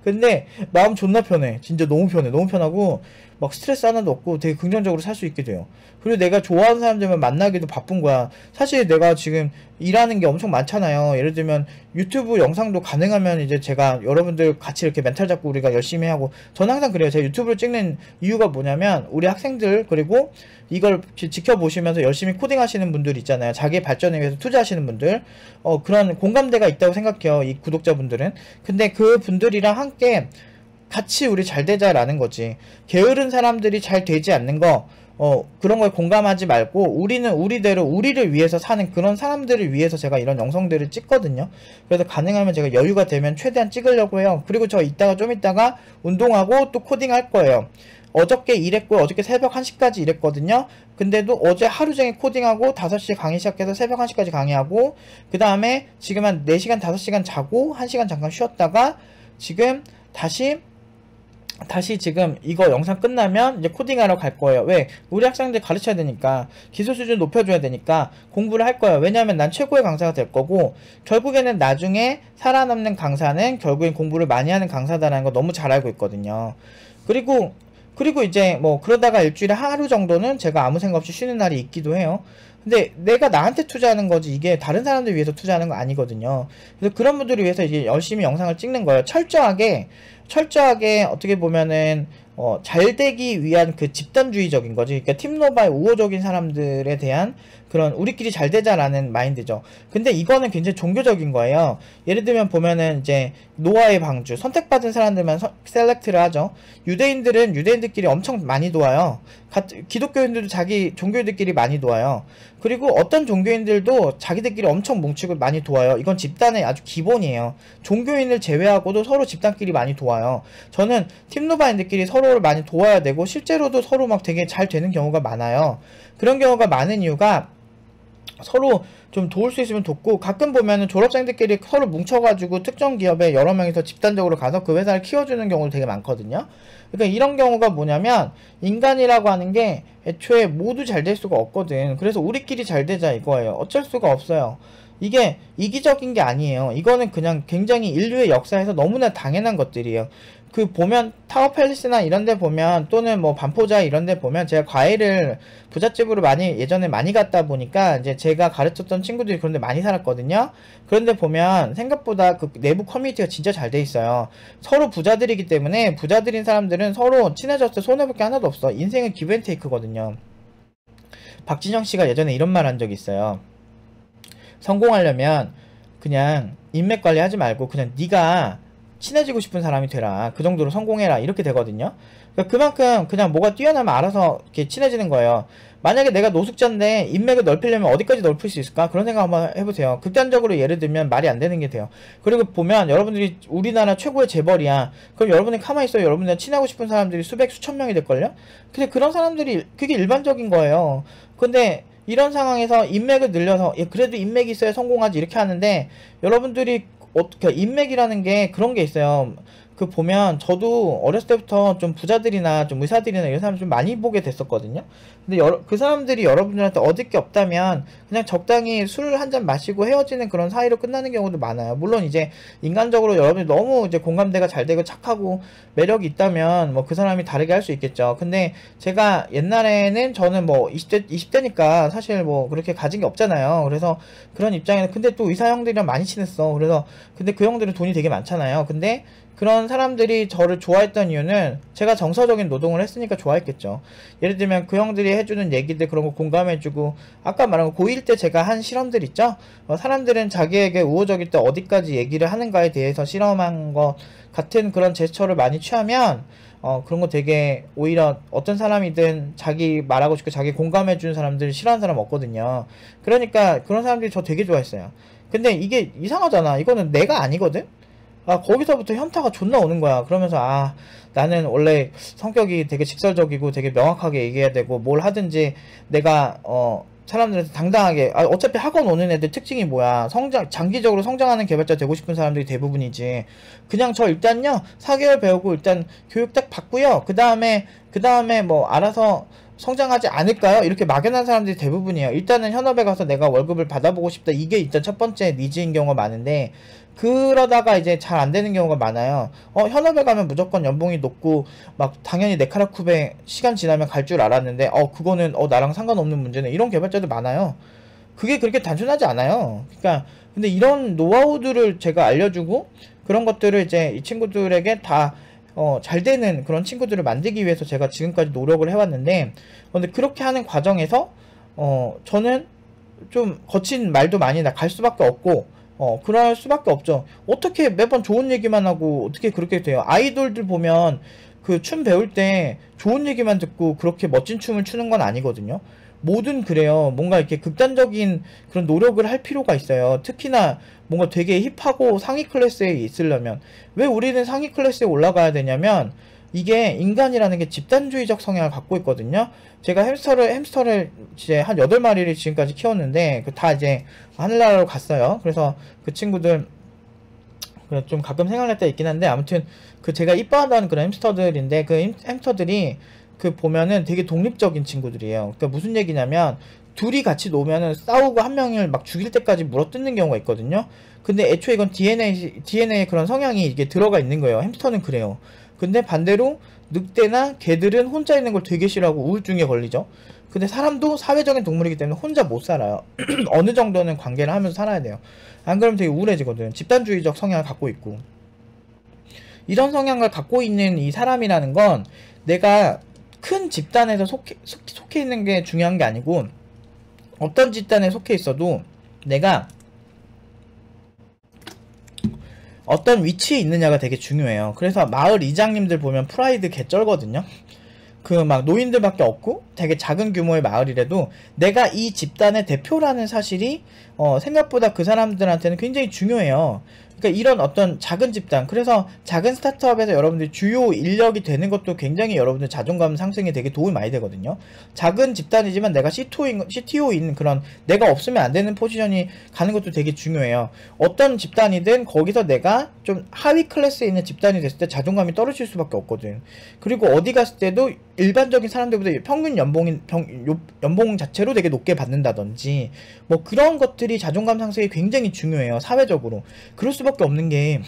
근데 마음 존나 편해. 진짜 너무 편해. 너무 편하고 막 스트레스 하나도 없고 되게 긍정적으로 살 수 있게 돼요. 그리고 내가 좋아하는 사람들만 만나기도 바쁜 거야. 사실 내가 지금 일하는 게 엄청 많잖아요. 예를 들면 유튜브 영상도 가능하면 이제 제가 여러분들 같이 이렇게 멘탈 잡고 우리가 열심히 하고, 저는 항상 그래요. 제가 유튜브를 찍는 이유가 뭐냐면 우리 학생들 그리고 이걸 지켜보시면서 열심히 코딩 하시는 분들 있잖아요. 자기 발전을 위해서 투자하시는 분들, 그런 공감대가 있다고 생각해요, 이 구독자분들은. 근데 그 분들이랑 함께 같이 우리 잘 되자라는 거지. 게으른 사람들이 잘 되지 않는 거, 그런 걸 공감하지 말고 우리는 우리대로 우리를 위해서 사는 그런 사람들을 위해서 제가 이런 영상들을 찍거든요. 그래서 가능하면 제가 여유가 되면 최대한 찍으려고 해요. 그리고 저 좀 이따가 운동하고 또 코딩 할 거예요. 어저께 일했고 어저께 새벽 1시까지 일했거든요. 근데도 어제 하루 종일 코딩하고 5시에 강의 시작해서 새벽 1시까지 강의하고, 그 다음에 지금 한 4시간 5시간 자고 1시간 잠깐 쉬었다가 지금 다시 지금 이거 영상 끝나면 이제 코딩하러 갈 거예요. 왜? 우리 학생들 가르쳐야 되니까, 기술 수준 높여줘야 되니까 공부를 할 거예요. 왜냐하면 난 최고의 강사가 될 거고, 결국에는 나중에 살아남는 강사는 결국엔 공부를 많이 하는 강사다라는 거 너무 잘 알고 있거든요. 그리고 이제 뭐 그러다가 일주일에 하루 정도는 제가 아무 생각 없이 쉬는 날이 있기도 해요. 근데 내가 나한테 투자하는 거지 이게 다른 사람들 위해서 투자하는 거 아니거든요. 그래서 그런 분들을 위해서 이제 열심히 영상을 찍는 거예요. 철저하게 어떻게 보면은 잘 되기 위한 그 집단주의적인 거지. 그러니까 팀노바의 우호적인 사람들에 대한 그런 우리끼리 잘 되자라는 마인드죠. 근데 이거는 굉장히 종교적인 거예요. 예를 들면 보면은 이제 노아의 방주, 선택받은 사람들만 셀렉트를 하죠. 유대인들은 유대인들끼리 엄청 많이 도와요. 기독교인들도 자기 종교인들끼리 많이 도와요. 그리고 어떤 종교인들도 자기들끼리 엄청 뭉치고 많이 도와요. 이건 집단의 아주 기본이에요. 종교인을 제외하고도 서로 집단끼리 많이 도와요. 저는 팀노바인들끼리 서로를 많이 도와야 되고 실제로도 서로 막 되게 잘 되는 경우가 많아요. 그런 경우가 많은 이유가 서로 좀 도울 수 있으면 돕고, 가끔 보면은 졸업생들끼리 서로 뭉쳐가지고 특정 기업에 여러 명이서 집단적으로 가서 그 회사를 키워주는 경우도 되게 많거든요. 그러니까 이런 경우가 뭐냐면 인간이라고 하는 게 애초에 모두 잘 될 수가 없거든. 그래서 우리끼리 잘 되자 이거예요. 어쩔 수가 없어요. 이게 이기적인 게 아니에요. 이거는 그냥 굉장히 인류의 역사에서 너무나 당연한 것들이에요. 그 보면 타워 팰리스나 이런 데 보면, 또는 뭐 반포자 이런 데 보면, 제가 과외를 부잣집으로 예전에 많이 갔다 보니까 이제 제가 가르쳤던 친구들이 그런 데 많이 살았거든요. 그런데 보면 생각보다 그 내부 커뮤니티가 진짜 잘 돼 있어요. 서로 부자들이기 때문에 부자들인 사람들은 서로 친해졌을 때 손해볼 게 하나도 없어. 인생은 기브앤테이크거든요. 박진영 씨가 예전에 이런 말 한 적이 있어요. 성공하려면 그냥 인맥 관리하지 말고 그냥 네가 친해지고 싶은 사람이 되라. 그 정도로 성공해라. 이렇게 되거든요. 그러니까 그만큼 그냥 뭐가 뛰어나면 알아서 이렇게 친해지는 거예요. 만약에 내가 노숙자인데 인맥을 넓히려면 어디까지 넓힐 수 있을까? 그런 생각 한번 해보세요. 극단적으로 예를 들면 말이 안 되는 게 돼요. 그리고 보면 여러분들이 우리나라 최고의 재벌이야. 그럼 여러분이 가만히 있어요. 여러분들 친하고 싶은 사람들이 수천 명이 될걸요? 근데 그런 사람들이 그게 일반적인 거예요. 근데 이런 상황에서 인맥을 늘려서 그래도 인맥이 있어야 성공하지 이렇게 하는데, 여러분들이 인맥이라는 게 그런 게 있어요. 그 보면 저도 어렸을 때부터 좀 부자들이나 좀 의사들이나 이런 사람 좀 많이 보게 됐었거든요. 근데 그 사람들이 여러분들한테 얻을 게 없다면 그냥 적당히 술 한 잔 마시고 헤어지는 그런 사이로 끝나는 경우도 많아요. 물론 이제 인간적으로 여러분이 너무 이제 공감대가 잘 되고 착하고 매력이 있다면 뭐 그 사람이 다르게 할 수 있겠죠. 근데 제가 옛날에는 저는 뭐 20대니까 사실 뭐 그렇게 가진 게 없잖아요. 그래서 그런 입장에는, 근데 또 의사 형들이랑 많이 친했어. 그래서 근데 그 형들은 돈이 되게 많잖아요. 근데 그런 사람들이 저를 좋아했던 이유는 제가 정서적인 노동을 했으니까 좋아했겠죠. 예를 들면 그 형들이 해주는 얘기들 그런 거 공감해주고, 아까 말한 거 고1 때 제가 한 실험들 있죠? 사람들은 자기에게 우호적일 때 어디까지 얘기를 하는가에 대해서 실험한 것 같은 그런 제스처를 많이 취하면 그런 거 되게, 오히려 어떤 사람이든 자기 말하고 싶고 자기 공감해주는 사람들 싫어하는 사람 없거든요. 그러니까 그런 사람들이 저 되게 좋아했어요. 근데 이게 이상하잖아. 이거는 내가 아니거든? 거기서부터 현타가 존나 오는 거야. 그러면서 나는 원래 성격이 되게 직설적이고 되게 명확하게 얘기해야 되고, 뭘 하든지 내가 사람들한테 당당하게, 어차피 학원 오는 애들 특징이 뭐야, 장기적으로 성장하는 개발자 되고 싶은 사람들이 대부분이지. 그냥 저 일단요 4개월 배우고 일단 교육 딱 받고요, 그 다음에 뭐 알아서 성장하지 않을까요? 이렇게 막연한 사람들이 대부분이에요. 일단은 현업에 가서 내가 월급을 받아보고 싶다, 이게 일단 첫 번째 니즈인 경우가 많은데, 그러다가 이제 잘 안 되는 경우가 많아요. 현업에 가면 무조건 연봉이 높고 막 당연히 네카라쿠베 시간 지나면 갈 줄 알았는데, 그거는 나랑 상관없는 문제네, 이런 개발자들 많아요. 그게 그렇게 단순하지 않아요. 그러니까 근데 이런 노하우들을 제가 알려주고, 그런 것들을 이제 이 친구들에게 다 잘 되는 그런 친구들을 만들기 위해서 제가 지금까지 노력을 해왔는데, 근데 그렇게 하는 과정에서 저는 좀 거친 말도 많이 갈 수밖에 없고, 그럴 수밖에 없죠. 어떻게 매번 좋은 얘기만 하고 어떻게 그렇게 돼요? 아이돌들 보면 그 춤 배울 때 좋은 얘기만 듣고 그렇게 멋진 춤을 추는 건 아니거든요. 뭐든 그래요. 뭔가 이렇게 극단적인 그런 노력을 할 필요가 있어요. 특히나 뭔가 되게 힙하고 상위 클래스에 있으려면. 왜 우리는 상위 클래스에 올라가야 되냐면, 이게 인간이라는 게 집단주의적 성향을 갖고 있거든요. 제가 햄스터를 이제 한 8마리를 지금까지 키웠는데, 다 이제 하늘나라로 갔어요. 그래서 그 친구들 좀 가끔 생각날 때 있긴 한데, 아무튼 그 제가 이뻐하던 그런 햄스터들인데, 그 햄스터들이 그 보면은 되게 독립적인 친구들이에요. 그러니까 무슨 얘기냐면, 둘이 같이 놀면은 싸우고 한 명을 막 죽일 때까지 물어뜯는 경우가 있거든요. 근데 애초에 이건 DNA에 그런 성향이 이게 들어가 있는 거예요. 햄스터는 그래요. 근데 반대로 늑대나 개들은 혼자 있는 걸 되게 싫어하고 우울증에 걸리죠. 근데 사람도 사회적인 동물이기 때문에 혼자 못 살아요. 어느 정도는 관계를 하면서 살아야 돼요. 안 그러면 되게 우울해지거든. 집단주의적 성향을 갖고 있고. 이런 성향을 갖고 있는 이 사람이라는 건, 내가 큰 집단에서 속해 있는 게 중요한 게 아니고, 어떤 집단에 속해 있어도 내가 어떤 위치에 있느냐가 되게 중요해요. 그래서 마을 이장님들 보면 프라이드 개쩔거든요. 그 막 노인들밖에 없고 되게 작은 규모의 마을이라도 내가 이 집단의 대표라는 사실이 생각보다 그 사람들한테는 굉장히 중요해요. 그러니까 이런 어떤 작은 집단, 그래서 작은 스타트업에서 여러분들이 주요 인력이 되는 것도 굉장히 여러분들 자존감 상승에 되게 도움이 많이 되거든요. 작은 집단이지만 내가 CTO인 그런 내가 없으면 안 되는 포지션이 가는 것도 되게 중요해요. 어떤 집단이든 거기서 내가 좀 하위 클래스에 있는 집단이 됐을 때 자존감이 떨어질 수밖에 없거든. 그리고 어디 갔을 때도 일반적인 사람들보다 평균 연봉 자체로 되게 높게 받는다든지, 뭐 그런 것들이 자존감 상승에 굉장히 중요해요, 사회적으로. 그럴 수밖에 없는 게,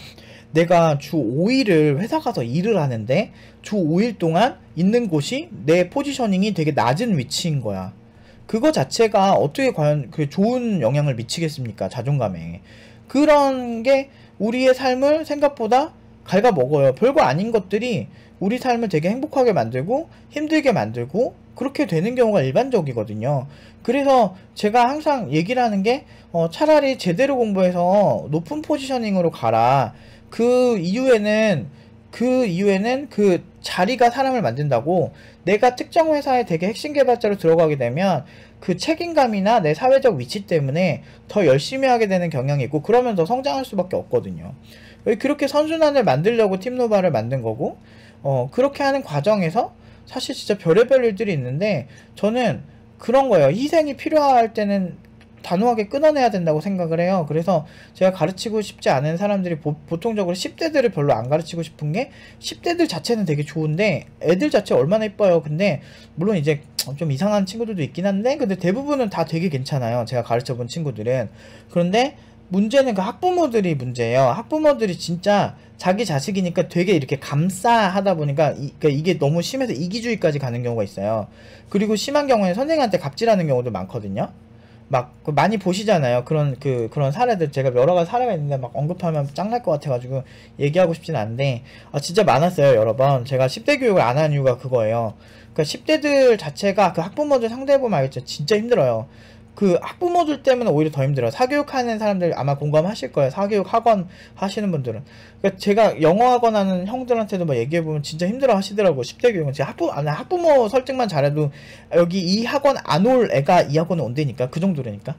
내가 주 5일을 회사 가서 일을 하는데 주 5일 동안 있는 곳이 내 포지셔닝이 되게 낮은 위치인 거야. 그거 자체가 어떻게 과연 그 좋은 영향을 미치겠습니까, 자존감에. 그런 게 우리의 삶을 생각보다 갉아먹어요. 별거 아닌 것들이 우리 삶을 되게 행복하게 만들고 힘들게 만들고 그렇게 되는 경우가 일반적이거든요. 그래서 제가 항상 얘기를 하는 게, 차라리 제대로 공부해서 높은 포지셔닝으로 가라. 그 이유에는 그 자리가 사람을 만든다고. 내가 특정 회사에 되게 핵심 개발자로 들어가게 되면 그 책임감이나 내 사회적 위치 때문에 더 열심히 하게 되는 경향이 있고, 그러면 더 성장할 수밖에 없거든요. 그렇게 선순환을 만들려고 팀노바를 만든 거고, 그렇게 하는 과정에서 사실 진짜 별의별 일들이 있는데, 저는 그런 거예요. 희생이 필요할 때는 단호하게 끊어내야 된다고 생각을 해요. 그래서 제가 가르치고 싶지 않은 사람들이 보통적으로 10대들을 별로 안 가르치고 싶은 게, 10대들 자체는 되게 좋은데 애들 자체 얼마나 이뻐요. 근데 물론 이제 좀 이상한 친구들도 있긴 한데, 근데 대부분은 다 되게 괜찮아요, 제가 가르쳐본 친구들은. 그런데 문제는 그 학부모들이 문제예요. 학부모들이 진짜 자기 자식이니까 되게 이렇게 감싸하다 보니까 그러니까 이게 너무 심해서 이기주의까지 가는 경우가 있어요. 그리고 심한 경우에는 선생님한테 갑질하는 경우도 많거든요. 막 많이 보시잖아요. 그런 사례들. 제가 여러 가지 사례가 있는데 막 언급하면 짱날 것 같아가지고 얘기하고 싶진 않은데, 진짜 많았어요, 여러 번. 제가 10대 교육을 안 하는 이유가 그거예요. 그러니까 10대들 자체가 그 학부모들 상대해보면 알겠죠. 진짜 힘들어요. 그 학부모들 때문에 오히려 더 힘들어요. 사교육하는 사람들 아마 공감하실 거예요. 사교육 학원 하시는 분들은. 그러니까 제가 영어 학원 하는 형들한테도 막 얘기해보면 진짜 힘들어 하시더라고, 10대 교육은. 제가 학부모 설득만 잘해도 여기 이 학원 안 올 애가 이 학원에 온다니까. 그 정도라니까.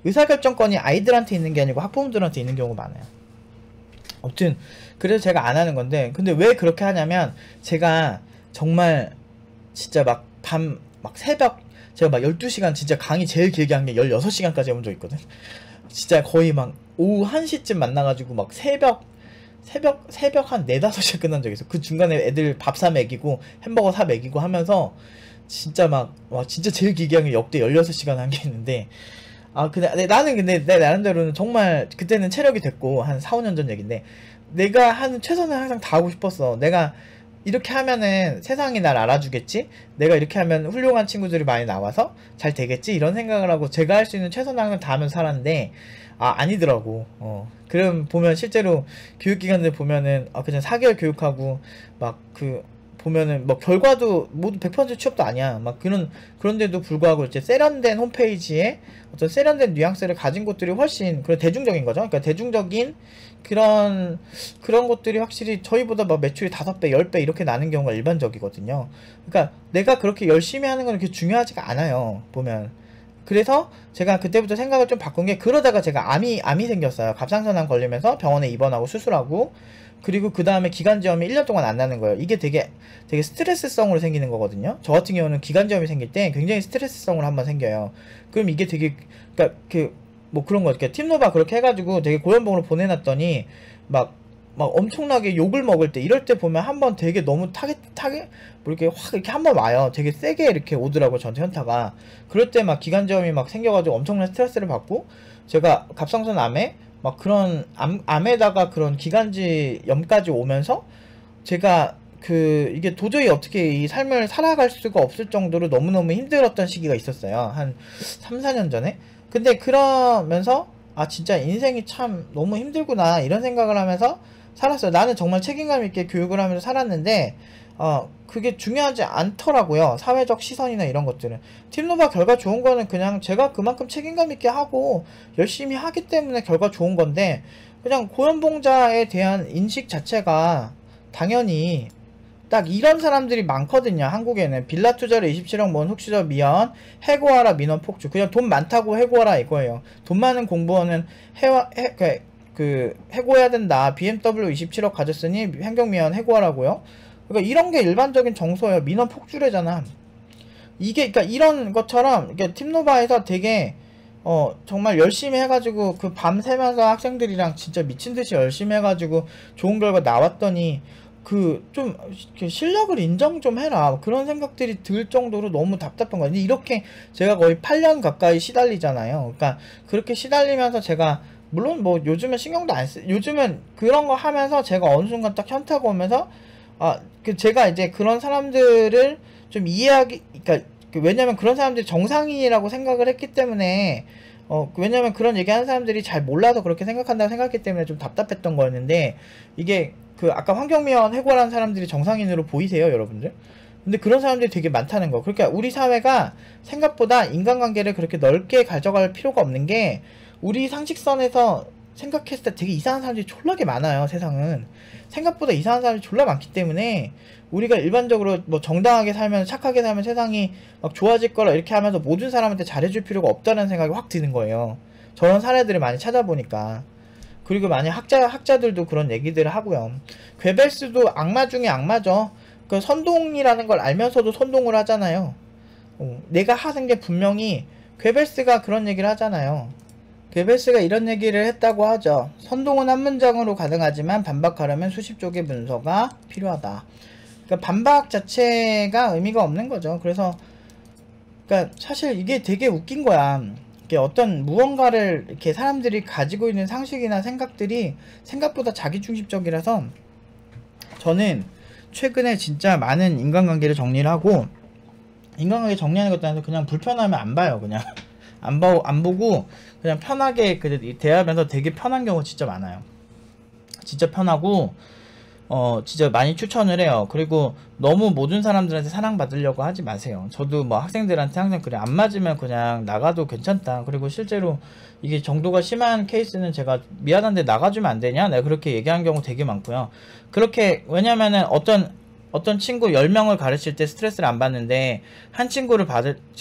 의사결정권이 아이들한테 있는 게 아니고 학부모들한테 있는 경우가 많아요. 아무튼 그래서 제가 안 하는 건데, 근데 왜 그렇게 하냐면, 제가 정말 진짜 막 막 새벽, 제가 막 12시간 진짜 강의 제일 길게 한 게 16시간까지 해본 적 있거든. 진짜 거의 막 오후 1시쯤 만나가지고 막 새벽 한 4, 5시에 끝난 적이 있어. 그 중간에 애들 밥 사 먹이고 햄버거 사 먹이고 하면서 진짜 와 진짜 제일 길게 한 게 역대 16시간 한 게 있는데, 근데 나는 근데 내 나름대로는 정말 그때는 체력이 됐고 한 4, 5년 전 얘긴데, 내가 하는 최선을 항상 다하고 싶었어. 내가 이렇게 하면은 세상이 날 알아주겠지? 내가 이렇게 하면 훌륭한 친구들이 많이 나와서 잘 되겠지? 이런 생각을 하고 제가 할 수 있는 최선을 항상 다하면서 살았는데, 아니더라고. 그럼 보면 실제로 교육기관들 보면은, 그냥 4개월 교육하고, 보면은, 뭐, 결과도 모두 100% 취업도 아니야. 그런데도 불구하고 이제 세련된 홈페이지에 어떤 세련된 뉘앙스를 가진 곳들이 훨씬, 대중적인 거죠. 그러니까 대중적인 그런 것들이 확실히 저희보다 막 매출이 5배, 10배 이렇게 나는 경우가 일반적이거든요. 그러니까 내가 그렇게 열심히 하는 건 그렇게 중요하지가 않아요. 보면. 그래서 제가 그때부터 생각을 좀 바꾼 게, 그러다가 제가 암이 생겼어요. 갑상선암 걸리면서 병원에 입원하고 수술하고, 그리고 그 다음에 기관지염이 1년 동안 안 나는 거예요. 이게 되게 스트레스성으로 생기는 거거든요. 저 같은 경우는 기관지염이 생길 때 굉장히 스트레스성으로 한번 생겨요. 그럼 이게 되게, 뭐 그런 거, 이렇게 팀노바 그렇게 해가지고 되게 고연봉으로 보내놨더니, 막 엄청나게 욕을 먹을 때, 이럴 때 보면 한번 되게 너무 뭐 이렇게 확 이렇게 한번 와요. 되게 세게 이렇게 오더라고, 저한테 현타가. 그럴 때 막 기관지염이 막 생겨가지고 엄청난 스트레스를 받고, 제가 갑상선 암에 막 그런 암에다가 그런 기관지염까지 오면서 제가 이게 도저히 어떻게 이 삶을 살아갈 수가 없을 정도로 너무너무 힘들었던 시기가 있었어요. 한 3, 4년 전에. 근데 그러면서 진짜 인생이 참 너무 힘들구나 이런 생각을 하면서 살았어요. 나는 정말 책임감 있게 교육을 하면서 살았는데 그게 중요하지 않더라고요. 사회적 시선이나 이런 것들은. 팀노바 결과 좋은 거는 그냥 제가 그만큼 책임감 있게 하고 열심히 하기 때문에 결과 좋은 건데, 그냥 고연봉자에 대한 인식 자체가 당연히 딱 이런 사람들이 많거든요. 한국에는 비라 투자로 27억 모은 흑수저 미연, 해고하라 민원 폭주. 그냥 돈 많다고 해고하라 이거예요. 돈 많은 공무원은 해고해야 된다. BMW 27억 가졌으니 행정미연 해고하라고요. 그러니까 이런 게 일반적인 정서예요. 민원 폭주래잖아. 이게, 그러니까 이런 것처럼, 팀노바에서 되게, 정말 열심히 해가지고, 밤 새면서 학생들이랑 진짜 미친듯이 열심히 해가지고, 좋은 결과 나왔더니, 좀, 실력을 인정 좀 해라. 그런 생각들이 들 정도로 너무 답답한 거예요. 이렇게 제가 거의 8년 가까이 시달리잖아요. 그러니까, 그렇게 시달리면서 제가, 물론 뭐, 요즘은 신경도 안 요즘은 그런 거 하면서 제가 어느 순간 딱 현타가 오면서, 제가 이제 그런 사람들을 좀 그러니까, 왜냐면 그런 사람들이 정상인이라고 생각을 했기 때문에, 왜냐면 그런 얘기 하는 사람들이 잘 몰라서 그렇게 생각한다고 생각했기 때문에 좀 답답했던 거였는데, 이게, 아까 환경미화원 해고라는 사람들이 정상인으로 보이세요, 여러분들? 근데 그런 사람들이 되게 많다는 거. 그러니까 우리 사회가 생각보다 인간관계를 그렇게 넓게 가져갈 필요가 없는 게, 우리 상식선에서 생각했을 때 되게 이상한 사람들이 졸라게 많아요, 세상은. 생각보다 이상한 사람이 졸라 많기 때문에 우리가 일반적으로 뭐 정당하게 살면, 착하게 살면 세상이 막 좋아질 거라 이렇게 하면서 모든 사람한테 잘해줄 필요가 없다는 생각이 확 드는 거예요. 저런 사례들을 많이 찾아보니까. 그리고 많이 학자들도 그런 얘기들을 하고요. 괴벨스도 악마 중에 악마죠. 선동이라는 걸 알면서도 선동을 하잖아요. 내가 하는 게 분명히, 괴벨스가 그런 얘기를 하잖아요. 괴벨스가 이런 얘기를 했다고 하죠. 선동은 한 문장으로 가능하지만 반박하려면 수십 쪽의 문서가 필요하다. 그러니까 반박 자체가 의미가 없는 거죠. 그래서 그러니까 사실 이게 되게 웃긴 거야. 이게 어떤 무언가를 이렇게 사람들이 가지고 있는 상식이나 생각들이 생각보다 자기중심적이라서, 저는 최근에 진짜 많은 인간관계를 정리를 하고, 인간관계 정리하는 것도 아니라 그냥 불편하면 안 봐요. 그냥 안 보고 그냥 편하게 대하면서 되게 편한 경우 진짜 많아요. 진짜 편하고 진짜 많이 추천을 해요. 그리고 너무 모든 사람들한테 사랑받으려고 하지 마세요. 저도 뭐 학생들한테 항상 그래, 안 맞으면 그냥 나가도 괜찮다. 그리고 실제로 이게 정도가 심한 케이스는 제가 미안한데 나가주면 안 되냐? 내가 그렇게 얘기한 경우 되게 많고요. 그렇게, 왜냐면은 어떤 친구 10명을 가르칠 때 스트레스를 안 받는데, 한 친구를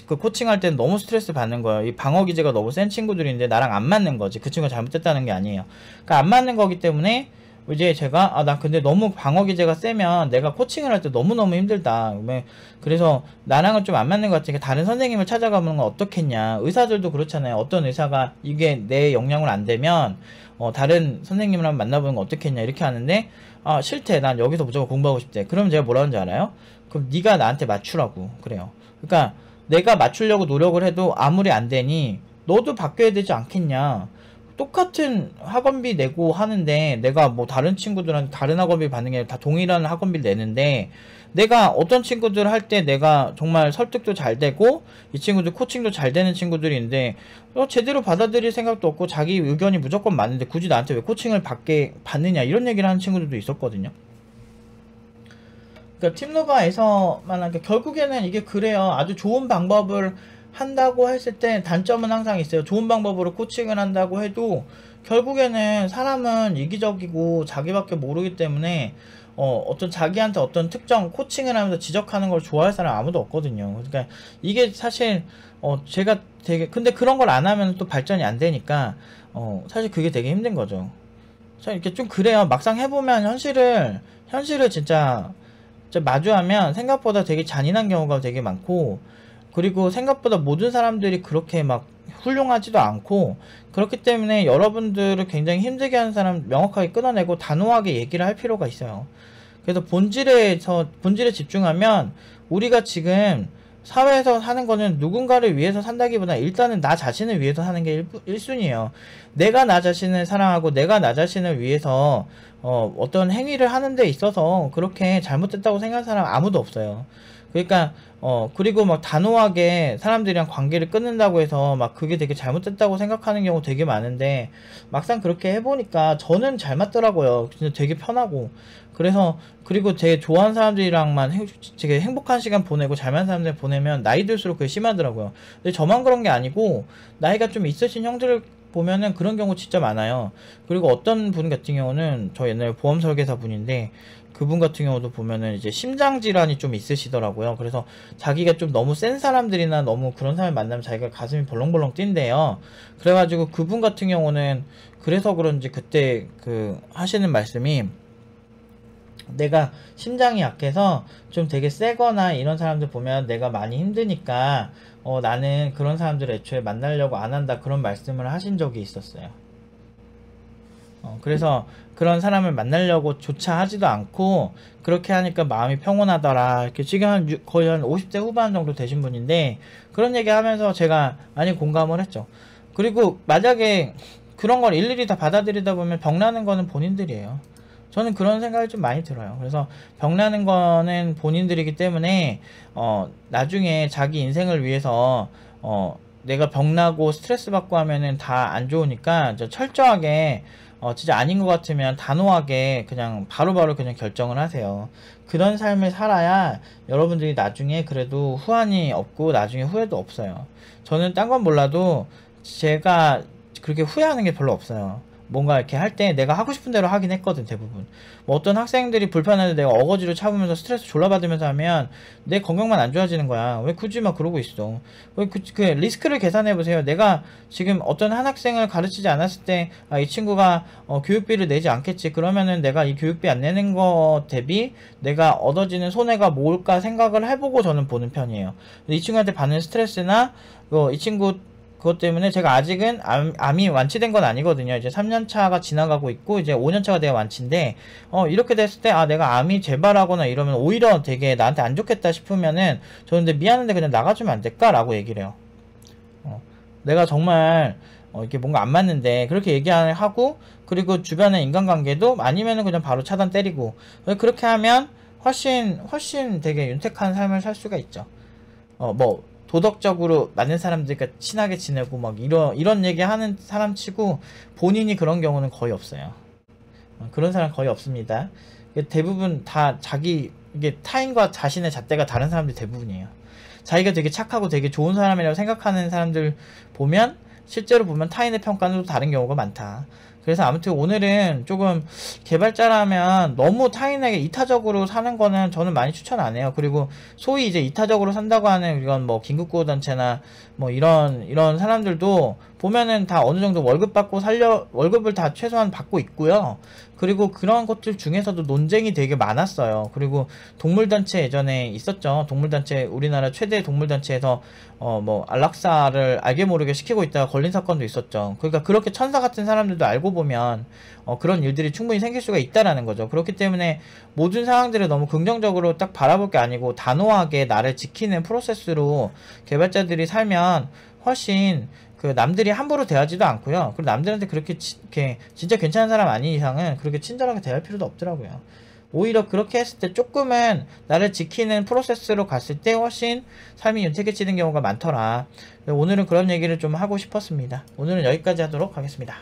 코칭할 때는 너무 스트레스 받는 거예요. 이 방어 기제가 너무 센 친구들인데 나랑 안 맞는 거지. 그 친구가 잘못됐다는 게 아니에요. 그러니까 안 맞는 거기 때문에 이제 제가 나 근데 너무 방어 기제가 세면 내가 코칭을 할 때 너무너무 힘들다. 그래서 나랑은 좀 안 맞는 것 같으니까 다른 선생님을 찾아가는 건 어떻겠냐. 의사들도 그렇잖아요. 어떤 의사가 이게 내 역량으로 안 되면 다른 선생님을 한번 만나보는 건 어떻겠냐 이렇게 하는데, 싫대. 난 여기서 무조건 공부하고 싶대. 그럼 제가 뭐라 하는지 알아요? 그럼 네가 나한테 맞추라고 그래요. 그러니까 내가 맞추려고 노력을 해도 아무리 안 되니 너도 바뀌어야 되지 않겠냐. 똑같은 학원비 내고 하는데 내가 뭐 다른 친구들한테 다른 학원비 받는 게 아니라 다 동일한 학원비를 내는데, 내가 어떤 친구들 할 때 내가 정말 설득도 잘 되고 이 친구들 코칭도 잘 되는 친구들이 있는데 제대로 받아들일 생각도 없고 자기 의견이 무조건 맞는데 굳이 나한테 왜 코칭을 받느냐 이런 얘기를 하는 친구들도 있었거든요. 그러니까 팀노바에서만 하니까 결국에는 이게 그래요. 아주 좋은 방법을 한다고 했을 때 단점은 항상 있어요. 좋은 방법으로 코칭을 한다고 해도 결국에는 사람은 이기적이고 자기밖에 모르기 때문에 어떤 자기한테 어떤 특정 코칭을 하면서 지적하는 걸 좋아할 사람 아무도 없거든요. 그러니까 이게 사실 제가 되게 근데 그런 걸 안 하면 또 발전이 안 되니까 사실 그게 되게 힘든 거죠. 참 이렇게 좀 그래요. 막상 해보면 현실을 진짜 마주하면 생각보다 되게 잔인한 경우가 되게 많고, 그리고 생각보다 모든 사람들이 그렇게 막 훌륭하지도 않고, 그렇기 때문에 여러분들을 굉장히 힘들게 하는 사람 명확하게 끊어내고 단호하게 얘기를 할 필요가 있어요. 그래서 본질에 집중하면 우리가 지금 사회에서 사는 거는 누군가를 위해서 산다기보다 일단은 나 자신을 위해서 사는 게 1순위예요. 내가 나 자신을 사랑하고 내가 나 자신을 위해서 어떤 행위를 하는 데 있어서 그렇게 잘못됐다고 생각하는 사람 아무도 없어요. 그러니까 그리고 막 단호하게 사람들이랑 관계를 끊는다고 해서 막 그게 되게 잘못됐다고 생각하는 경우 되게 많은데, 막상 그렇게 해보니까 저는 잘 맞더라고요. 진짜 되게 편하고. 그래서 그리고 되게 좋아하는 사람들이랑만 되게 행복한 시간 보내고 잘 맞는 사람들 보내면 나이 들수록 그게 심하더라고요. 근데 저만 그런 게 아니고 나이가 좀 있으신 형들 보면은 그런 경우 진짜 많아요. 그리고 어떤 분 같은 경우는 저 옛날에 보험 설계사 분인데, 그분 같은 경우도 보면은 이제 심장 질환이 좀 있으시더라고요. 그래서 자기가 좀 너무 센 사람들이나 너무 그런 사람을 만나면 자기가 가슴이 벌렁벌렁 뛴대요. 그래가지고 그분 같은 경우는 그래서 그런지 그때 하시는 말씀이, 내가 심장이 약해서 좀 되게 세거나 이런 사람들 보면 내가 많이 힘드니까 나는 그런 사람들 애초에 만나려고 안 한다, 그런 말씀을 하신 적이 있었어요. 그래서 그런 사람을 만나려고 조차 하지도 않고 그렇게 하니까 마음이 평온하더라. 이렇게 지금 거의 한 50대 후반 정도 되신 분인데 그런 얘기 하면서 제가 많이 공감을 했죠. 그리고 만약에 그런 걸 일일이 다 받아들이다 보면 병나는 거는 본인들이에요. 저는 그런 생각이 좀 많이 들어요. 그래서 병나는 거는 본인들이기 때문에 나중에 자기 인생을 위해서 내가 병나고 스트레스 받고 하면은 다 안 좋으니까 철저하게 진짜 아닌 것 같으면 단호하게 그냥 바로바로 그냥 결정을 하세요. 그런 삶을 살아야 여러분들이 나중에 그래도 후환이 없고 나중에 후회도 없어요. 저는 딴 건 몰라도 제가 그렇게 후회하는 게 별로 없어요. 뭔가 이렇게 할 때 내가 하고 싶은 대로 하긴 했거든, 대부분. 뭐 어떤 학생들이 불편한데 내가 어거지로 참으면서 스트레스 졸라 받으면서 하면 내 건강만 안 좋아지는 거야. 왜 굳이 막 그러고 있어. 그 리스크를 계산해보세요. 내가 지금 어떤 한 학생을 가르치지 않았을 때 이 친구가 교육비를 내지 않겠지. 그러면은 내가 이 교육비 안 내는 거 대비 내가 얻어지는 손해가 뭘까 생각을 해보고 저는 보는 편이에요. 이 친구한테 받는 스트레스나 이 친구 그것 때문에 제가 아직은 암이 완치된 건 아니거든요. 이제 3년차가 지나가고 있고 이제 5년차가 돼야 완치인데 이렇게 됐을 때 내가 암이 재발하거나 이러면 오히려 되게 나한테 안 좋겠다 싶으면은 저는 근데 미안한데 그냥 나가주면 안 될까? 라고 얘기를 해요. 내가 정말 이게 뭔가 안 맞는데 그렇게 얘기하고, 그리고 주변의 인간관계도 아니면은 그냥 바로 차단 때리고, 그렇게 하면 훨씬 되게 윤택한 삶을 살 수가 있죠. 뭐 도덕적으로 맞는 사람들과 친하게 지내고 막 이런 얘기 하는 사람 치고 본인이 그런 경우는 거의 없어요. 그런 사람 거의 없습니다. 대부분 다 이게 타인과 자신의 잣대가 다른 사람들이 대부분이에요. 자기가 되게 착하고 되게 좋은 사람이라고 생각하는 사람들 보면 실제로 보면 타인의 평가는 또 다른 경우가 많다. 그래서 아무튼 오늘은 조금 개발자라면 너무 타인에게 이타적으로 사는 거는 저는 많이 추천 안 해요. 그리고 소위 이제 이타적으로 산다고 하는 이런 뭐 긴급구호단체나 뭐 이런 사람들도 보면은 다 어느 정도 월급 받고 월급을 다 최소한 받고 있고요. 그리고 그런 것들 중에서도 논쟁이 되게 많았어요. 그리고 동물단체 예전에 있었죠. 동물단체, 우리나라 최대 동물단체에서 뭐 안락사를 알게 모르게 시키고 있다가 걸린 사건도 있었죠. 그러니까 그렇게 천사 같은 사람들도 알고 보면 그런 일들이 충분히 생길 수가 있다라는 거죠. 그렇기 때문에 모든 상황들을 너무 긍정적으로 딱 바라볼 게 아니고 단호하게 나를 지키는 프로세스로 개발자들이 살면 훨씬 그 남들이 함부로 대하지도 않고요. 그리고 남들한테 그렇게 진짜 괜찮은 사람 아닌 이상은 그렇게 친절하게 대할 필요도 없더라고요. 오히려 그렇게 했을 때 조금은 나를 지키는 프로세스로 갔을 때 훨씬 삶이 윤택해지는 경우가 많더라. 오늘은 그런 얘기를 좀 하고 싶었습니다. 오늘은 여기까지 하도록 하겠습니다.